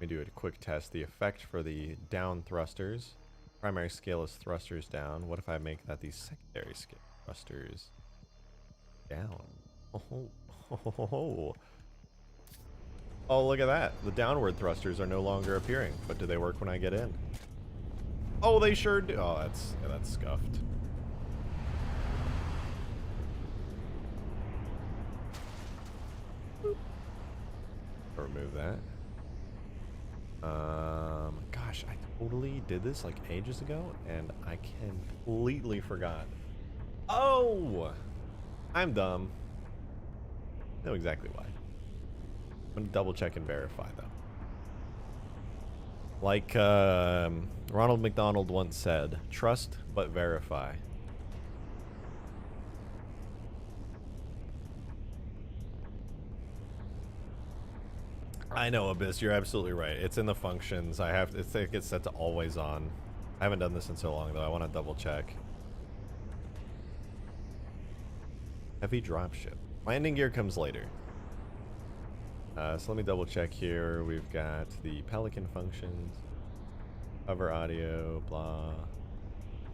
Let me do a quick test. The effect for the down thrusters. Primary scale is thrusters down. What if I make that the secondary scale? Thrusters down. Oh, look at that. The downward thrusters are no longer appearing. But do they work when I get in? Oh, they sure do. Oh, that's scuffed. Remove that. Gosh, I totally did this like ages ago, and I completely forgot. Oh, I'm dumb. I know exactly why. I'm gonna double check and verify though. Like Ronald McDonald once said, trust but verify. I know, Abyss, you're absolutely right. It's in the functions. It gets set to always on. I haven't done this in so long though. I want to double check. Heavy dropship. Landing gear comes later. So let me double check here. We've got the Pelican functions, hover audio, blah.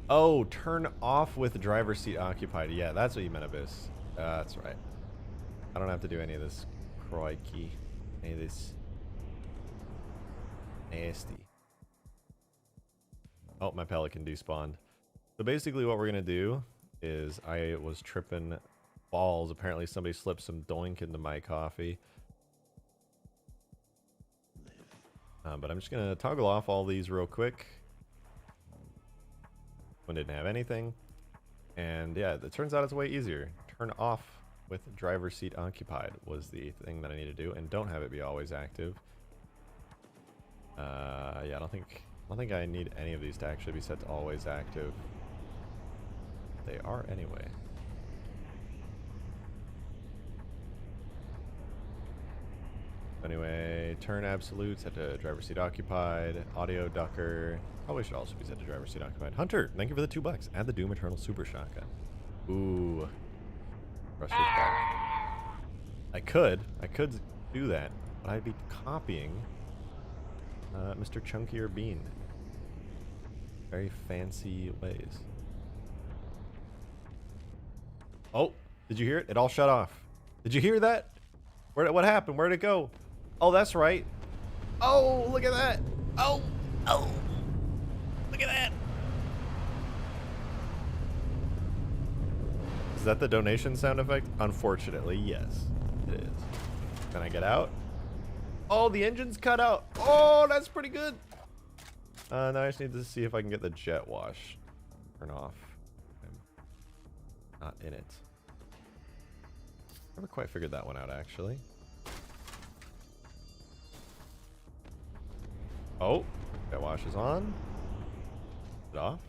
Oh, turn off with driver seat occupied. Yeah, that's what you meant, Abyss. That's right. I don't have to do any of this crikey. Any of this nasty. Oh, my Pelican despawned. So basically what we're going to do is I was tripping balls. Apparently somebody slipped some doink into my coffee. But I'm just going to toggle off all these real quick. One didn't have anything. And yeah, it turns out it's way easier. Turn off with driver seat occupied was the thing that I need to do. And don't have it be always active. Yeah, I don't think I need any of these to actually be set to always active. They are anyway. Anyway, turn absolute, set to driver seat occupied. Audio ducker. Probably should also be set to driver seat occupied. Hunter, thank you for the $2. Add the Doom Eternal Super Shotgun. Ooh. Ruster's back. I could do that, but I'd be copying Mr. Chunkier Bean. Very fancy ways. Oh, did you hear it? It all shut off. Did you hear that? What happened? Where'd it go? Oh, that's right. Oh, look at that. Oh, look at that. Is that the donation sound effect? Unfortunately, yes, it is. Can I get out? Oh, the engine's cut out. Oh, that's pretty good. Now I just need to see if I can get the jet wash turn off. I'm not in it. Never quite figured that one out, actually. Oh, jet wash is on. Is it off?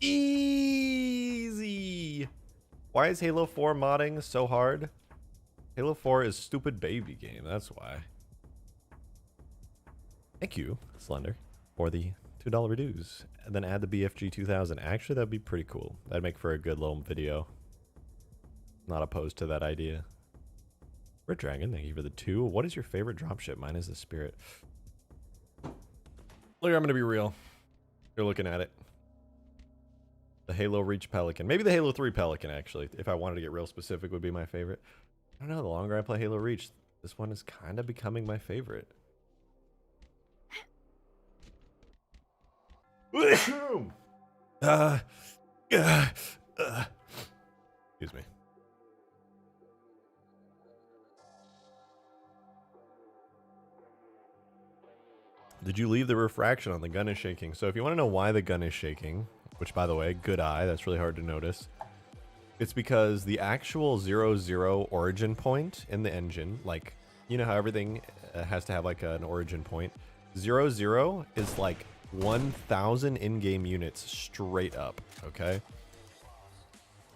Easy. Why is Halo 4 modding so hard? Halo 4 is stupid baby game, that's why. Thank you, Slender, for the $2 dues. And then add the BFG 2000. Actually, that'd be pretty cool. That'd make for a good little video. Not opposed to that idea. Red Dragon, thank you for the 2. What is your favorite dropship? Mine is the Spirit. Look, I'm gonna be real. You're looking at it. The Halo Reach Pelican. Maybe the Halo 3 Pelican, actually. If I wanted to get real specific, would be my favorite. I don't know, the longer I play Halo Reach, this one is kind of becoming my favorite. Excuse me. Did you leave the refraction on? The gun is shaking. So if you want to know why the gun is shaking, which by the way, good eye, that's really hard to notice. It's because the actual 0-0 origin point in the engine, like, you know how everything has to have like an origin point. 0-0 is like 1,000 in-game units straight up, okay?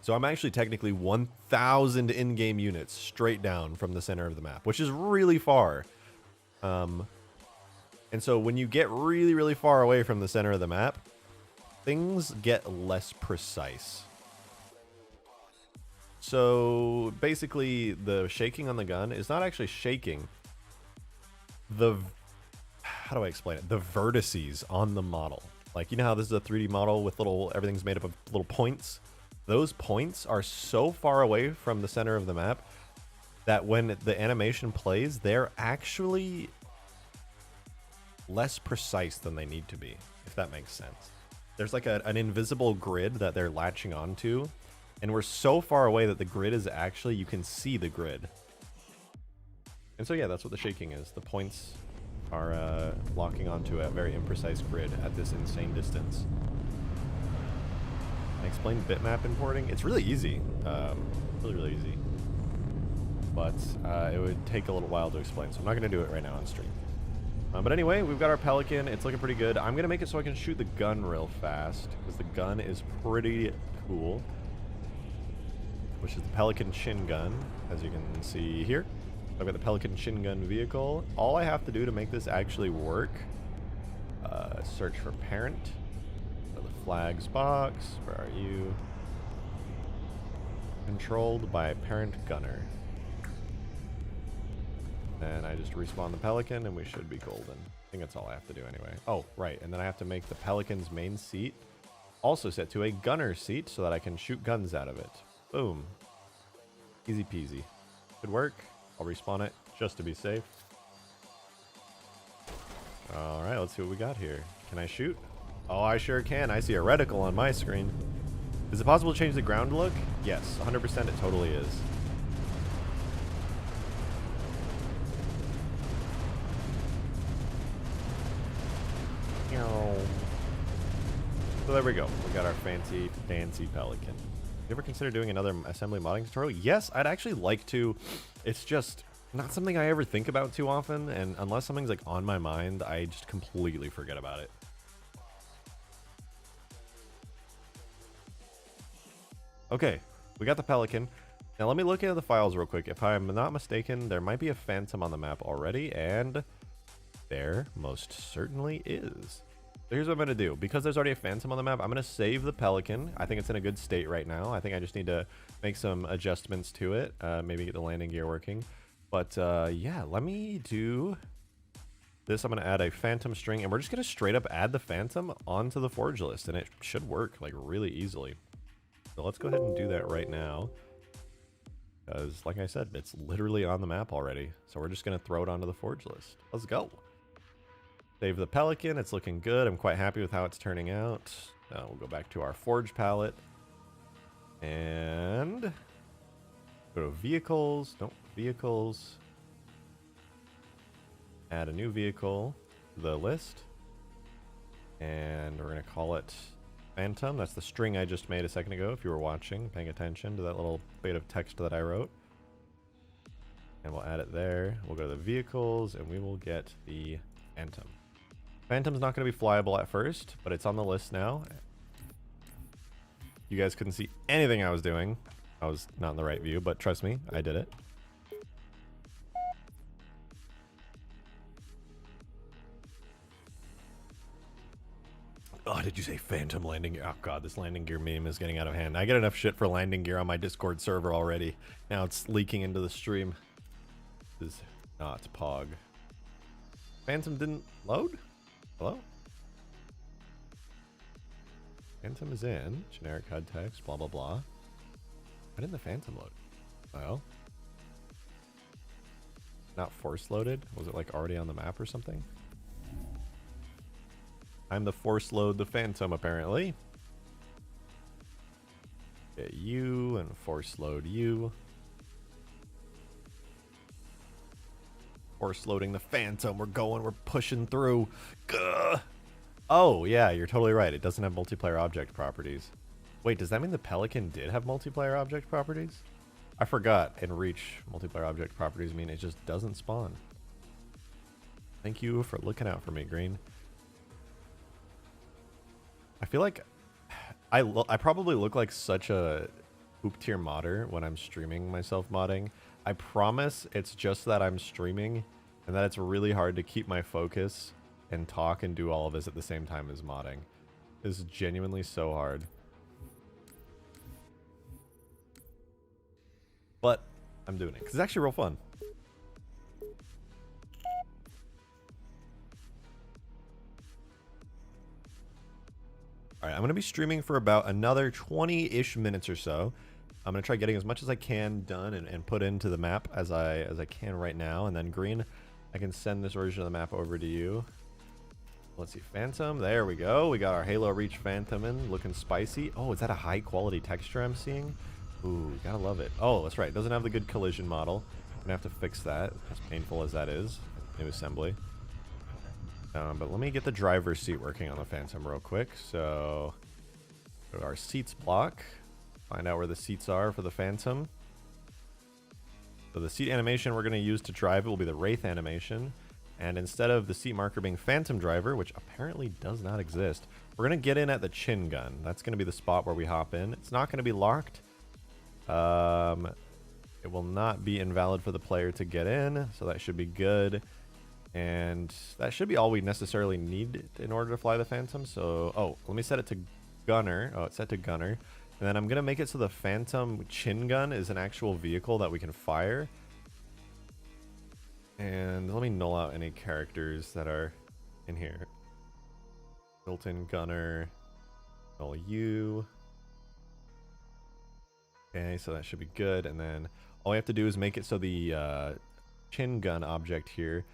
So I'm actually technically 1,000 in-game units straight down from the center of the map, which is really far. And so when you get really, really far away from the center of the map, things get less precise. So basically the shaking on the gun is not actually shaking. How do I explain it? The vertices on the model. Like, you know how this is a 3D model with everything's made up of little points? Those points are so far away from the center of the map that when the animation plays, they're actually less precise than they need to be, if that makes sense. There's like an invisible grid that they're latching onto, and we're so far away that the grid is actually, you can see the grid. And so yeah, that's what the shaking is. The points are locking onto a very imprecise grid at this insane distance. I explained bitmap importing. It's really easy, really easy, but it would take a little while to explain, so I'm not going to do it right now on stream. But anyway, we've got our Pelican. It's looking pretty good. I'm going to make it so I can shoot the gun real fast, because the gun is pretty cool, which is the Pelican Shin Gun, as you can see here. I've got the Pelican Shin Gun vehicle. All I have to do to make this actually work, search for parent. Go to the flags box. Where are you? Controlled by parent gunner. And I just respawn the Pelican and we should be golden. I think that's all I have to do anyway. Oh, right. And then I have to make the Pelican's main seat Also set to a gunner seat so that I can shoot guns out of it. Boom. Easy peasy. Good work. I'll respawn it just to be safe. Alright, let's see what we got here. Can I shoot? Oh, I sure can. I see a reticle on my screen. Is it possible to change the ground look? Yes, 100% it totally is. So there we go. We got our fancy Pelican. You ever consider doing another assembly modding tutorial? Yes, I'd actually like to. It's just not something I ever think about too often, and unless something's like on my mind, I just completely forget about it. Okay, we got the Pelican. Now let me look into the files real quick. If I'm not mistaken, there might be a Phantom on the map already, and there most certainly is. So here's what I'm going to do. Because there's already a Phantom on the map, I'm going to save the Pelican. I think it's in a good state right now. I think I just need to make some adjustments to it. Maybe get the landing gear working. But yeah, let me do this. I'm going to add a Phantom string, and we're just going to straight up add the Phantom onto the Forge list, and it should work like really easily. So let's go ahead and do that right now. Because like I said, it's literally on the map already. So we're just going to throw it onto the Forge list. Let's go. Save the Pelican. It's looking good. I'm quite happy with how it's turning out. We'll go back to our Forge palette. And go to vehicles. Nope, vehicles. Add a new vehicle to the list. And we're going to call it Phantom. That's the string I just made a second ago, if you were watching, paying attention to that little bit of text that I wrote. And we'll add it there. We'll go to the vehicles, and we will get the Phantom. Phantom's not going to be flyable at first, but it's on the list now. You guys couldn't see anything I was doing. I was not in the right view, but trust me, I did it. Oh, did you say Phantom landing gear? Oh god, this landing gear meme is getting out of hand. I get enough shit for landing gear on my Discord server already. Now it's leaking into the stream. This is not Pog. Phantom didn't load? Hello? Phantom is in. Generic HUD text, blah, blah, blah. Why didn't the Phantom load? Well. Not force loaded? Was it like already on the map or something? Time to force load the Phantom, apparently. Get you and force load you. Force loading the Phantom. We're going. We're pushing through. Gah. Oh, yeah, you're totally right. It doesn't have multiplayer object properties. Wait, does that mean the Pelican did have multiplayer object properties? I forgot. In Reach, multiplayer object properties mean it just doesn't spawn. Thank you for looking out for me, Green. I feel like I probably look like such a poop tier modder when I'm streaming myself modding. I promise it's just that I'm streaming and that it's really hard to keep my focus and talk and do all of this at the same time as modding. This is genuinely so hard. But I'm doing it because it's actually real fun. Alright, I'm going to be streaming for about another 20-ish minutes or so. I'm going to try getting as much as I can done and put into the map as I can right now. And then Green, I can send this version of the map over to you. Let's see, Phantom. There we go. We got our Halo Reach Phantom in, looking spicy. Oh, is that a high-quality texture I'm seeing? Ooh, gotta love it. Oh, that's right. It doesn't have the good collision model. I'm going to have to fix that, as painful as that is. New assembly. But let me get the driver's seat working on the Phantom real quick. So, go to our seats block. Find out where the seats are for the Phantom. So the seat animation we're going to use to drive it will be the Wraith animation. And instead of the seat marker being Phantom Driver, which apparently does not exist, we're going to get in at the chin gun. That's going to be the spot where we hop in. It's not going to be locked. It will not be invalid for the player to get in, so that should be good. And that should be all we necessarily need in order to fly the Phantom. So, oh, let me set it to Gunner. Oh, it's set to Gunner. And then I'm going to make it so the Phantom chin gun is an actual vehicle that we can fire. And let me null out any characters that are in here. Built-in Gunner. All you. Okay, so that should be good. And then all we have to do is make it so the chin gun object here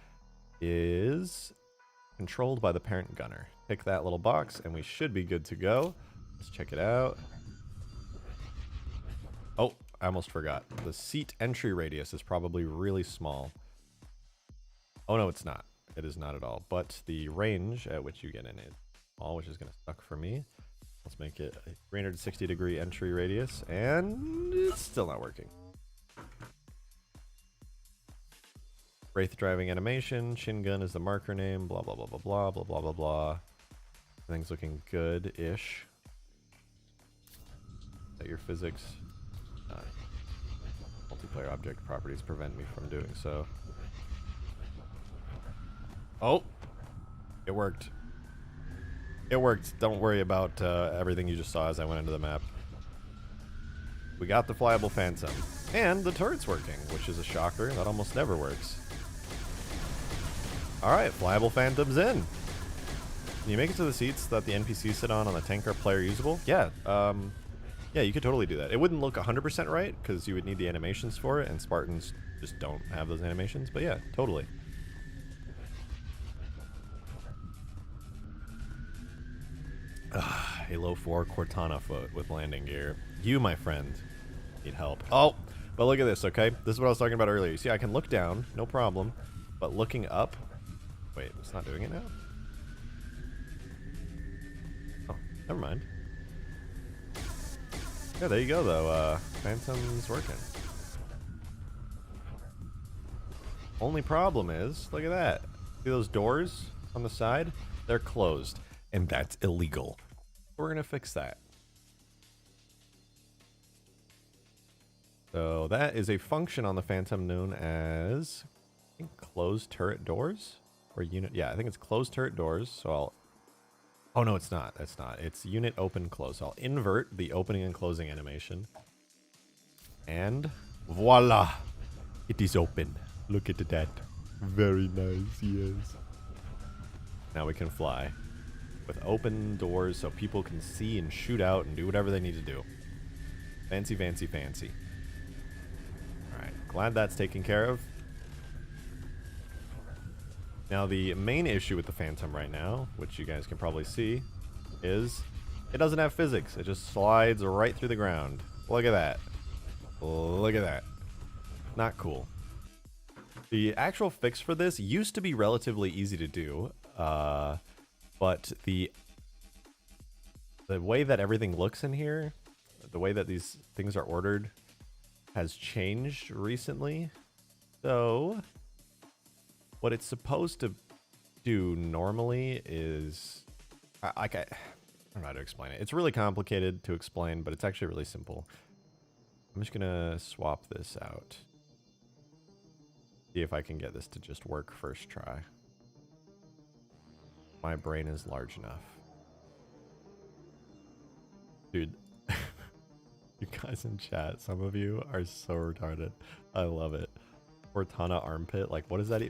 is controlled by the parent gunner. Pick that little box and we should be good to go. Let's check it out. Oh, I almost forgot. The seat entry radius is probably really small. Oh no, it's not. It is not at all. But the range at which you get in is small, which is going to suck for me. Let's make it a 360-degree entry radius, and it's still not working. Wraith driving animation, chin gun is the marker name, blah, blah, blah, blah, blah, blah, blah, blah, blah. Everything's looking good-ish. Is that your physics? Multiplayer object properties prevent me from doing so. Oh! It worked. It worked. Don't worry about everything you just saw as I went into the map. We got the flyable phantom. And the turret's working, which is a shocker. That almost never works. Alright, flyable phantom's in. Can you make it to the seats that the NPCs sit on the tank are player usable? Yeah, yeah, you could totally do that. It wouldn't look 100% right, because you would need the animations for it, and Spartans just don't have those animations. But yeah, totally. Halo 4 Cortana foot with landing gear. You, my friend, need help. Oh, but look at this, okay? This is what I was talking about earlier. You see, I can look down, no problem. But looking up... Wait, it's not doing it now? Oh, never mind. Yeah, there you go, though. Phantom's working. Only problem is, look at that. See those doors on the side? They're closed, and that's illegal. We're going to fix that. So that is a function on the Phantom known as, I think, closed turret doors or unit. Yeah, I think it's closed turret doors. So I'll, oh no, it's not. That's not. It's unit open close. So I'll invert the opening and closing animation. And voila, it is open. Look at that. Very nice, yes. Now we can fly with open doors so people can see and shoot out and do whatever they need to do. Fancy, fancy, fancy. Alright, glad that's taken care of. Now the main issue with the Phantom right now, which you guys can probably see, is it doesn't have physics. It just slides right through the ground. Look at that. Look at that. Not cool. The actual fix for this used to be relatively easy to do, but the way that everything looks in here, the way that these things are ordered, has changed recently. So what it's supposed to do normally is, I don't know how to explain it. It's really complicated to explain, but it's actually really simple. I'm just gonna swap this out. See if I can get this to just work first try. My brain is large enough. Dude, you guys in chat, some of you are so retarded. I love it. Cortana armpit, like what is that?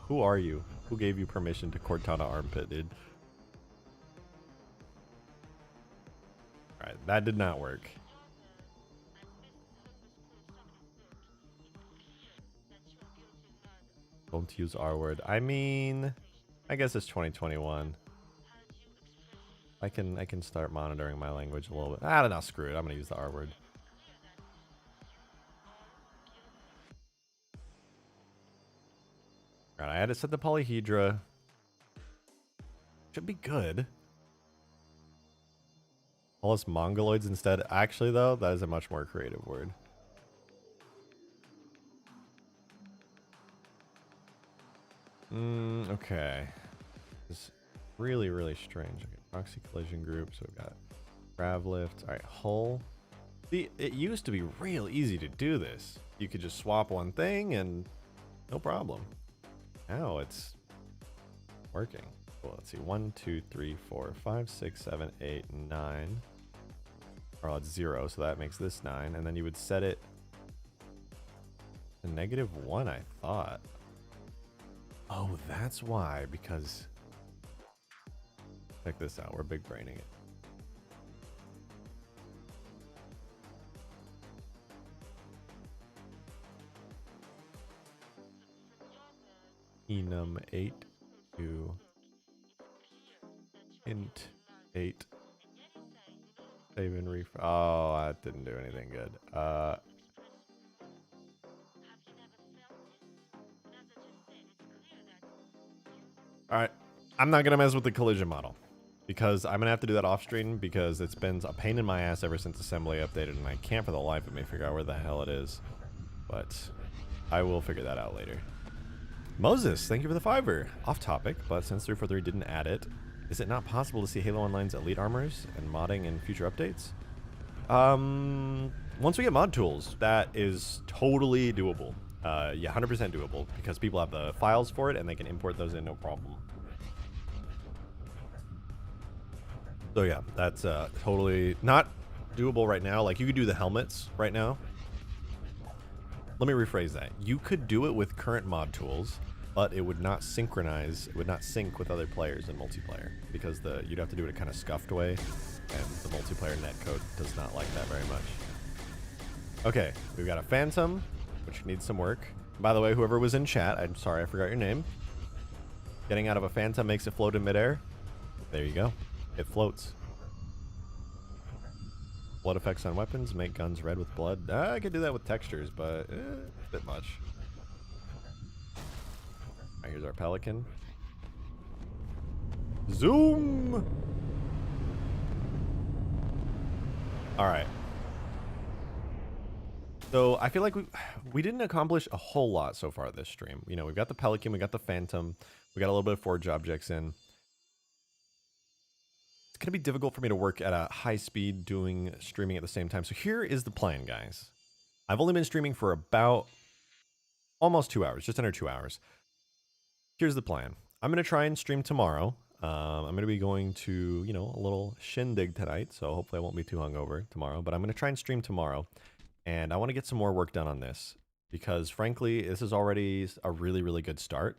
Who are you? Who gave you permission to Cortana armpit, dude? Alright, that did not work. Don't use R word. I mean, I guess it's 2021. I can start monitoring my language a little bit. I don't know, screw it. I'm gonna use the R word. Alright, I had to set the polyhedra. Should be good. Call us mongoloids instead. Actually though, that is a much more creative word. Okay. It's really, really strange. Okay, proxy collision group. So we've got grav lift. All right, hull. See, it used to be real easy to do this. You could just swap one thing and no problem. Now it's working. Well, let's see. 1, 2, 3, 4, 5, 6, 7, 8, 9. Or it's 0, so that makes this 9. And then you would set it to -1, I thought. Oh, that's why, because check this out, we're big braining it. enum 8 to int 8. Save and refresh. Oh, that didn't do anything good. All right, I'm not gonna mess with the collision model because I'm gonna have to do that off stream because it's been a pain in my ass ever since assembly updated, and I can't for the life of me figure out where the hell it is. But I will figure that out later. Moses, thank you for the $5. Off topic, but since 343 didn't add it, is it not possible to see Halo Online's elite armors and modding in future updates? Once we get mod tools, that is totally doable. Yeah, 100% doable because people have the files for it and they can import those in no problem. So yeah, that's totally not doable right now. Like you could do the helmets right now. Let me rephrase that. You could do it with current mod tools, but it would not synchronize, it would not sync with other players in multiplayer because you'd have to do it a kind of scuffed way, and the multiplayer netcode does not like that very much. Okay, we've got a Phantom, which needs some work. By the way, whoever was in chat, I'm sorry I forgot your name. Getting out of a Phantom makes it float in midair. There you go. It floats. Blood effects on weapons make guns red with blood. I could do that with textures, but a bit much. Alright, here's our Pelican. Zoom! Alright. So I feel like we didn't accomplish a whole lot so far this stream. You know, we've got the Pelican, we got the Phantom, we got a little bit of forge objects in. It's going to be difficult for me to work at a high speed doing streaming at the same time. So here is the plan, guys. I've only been streaming for about almost 2 hours, just under 2 hours. Here's the plan. I'm going to try and stream tomorrow. I'm going to be going to, you know, a little shindig tonight. So hopefully I won't be too hungover tomorrow. But I'm going to try and stream tomorrow. And I want to get some more work done on this. Because frankly, this is already a really, really good start.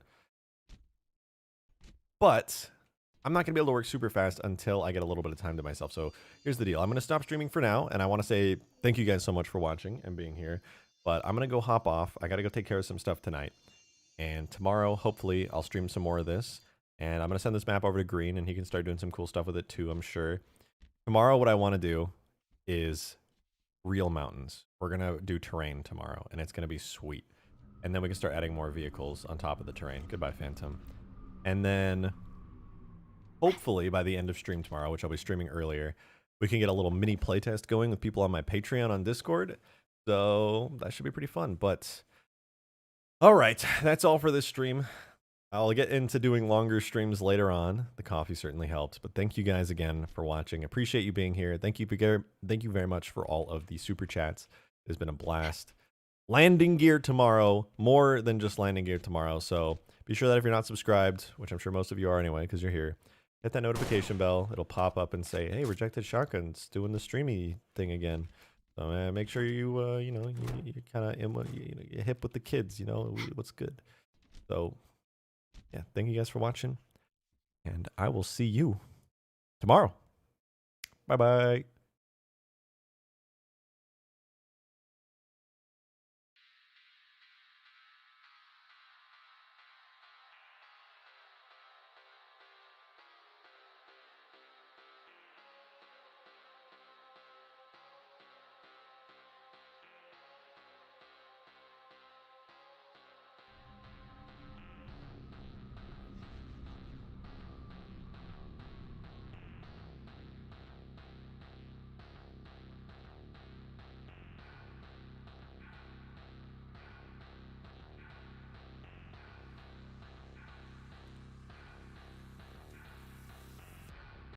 But I'm not going to be able to work super fast until I get a little bit of time to myself. So here's the deal. I'm going to stop streaming for now. And I want to say thank you guys so much for watching and being here. But I'm going to go hop off. I got to go take care of some stuff tonight. And tomorrow, hopefully, I'll stream some more of this. And I'm going to send this map over to Green, and he can start doing some cool stuff with it too, I'm sure. Tomorrow, what I want to do is real mountains. We're going to do terrain tomorrow, and it's going to be sweet. And then we can start adding more vehicles on top of the terrain. Goodbye, Phantom. And then hopefully by the end of stream tomorrow, which I'll be streaming earlier, we can get a little mini playtest going with people on my Patreon on Discord. So that should be pretty fun. But all right, that's all for this stream. I'll get into doing longer streams later on. The coffee certainly helped. But thank you guys again for watching. Appreciate you being here. Thank you very much for all of the super chats. It's been a blast. Landing gear tomorrow, more than just landing gear tomorrow. So be sure that if you're not subscribed, which I'm sure most of you are anyway, because you're here, hit that notification bell. It'll pop up and say, hey, Rejected Shotgun's doing the streamy thing again. So make sure you, you know, you're kind of you're hip with the kids, you know, what's good. So yeah, thank you guys for watching, and I will see you tomorrow. Bye-bye.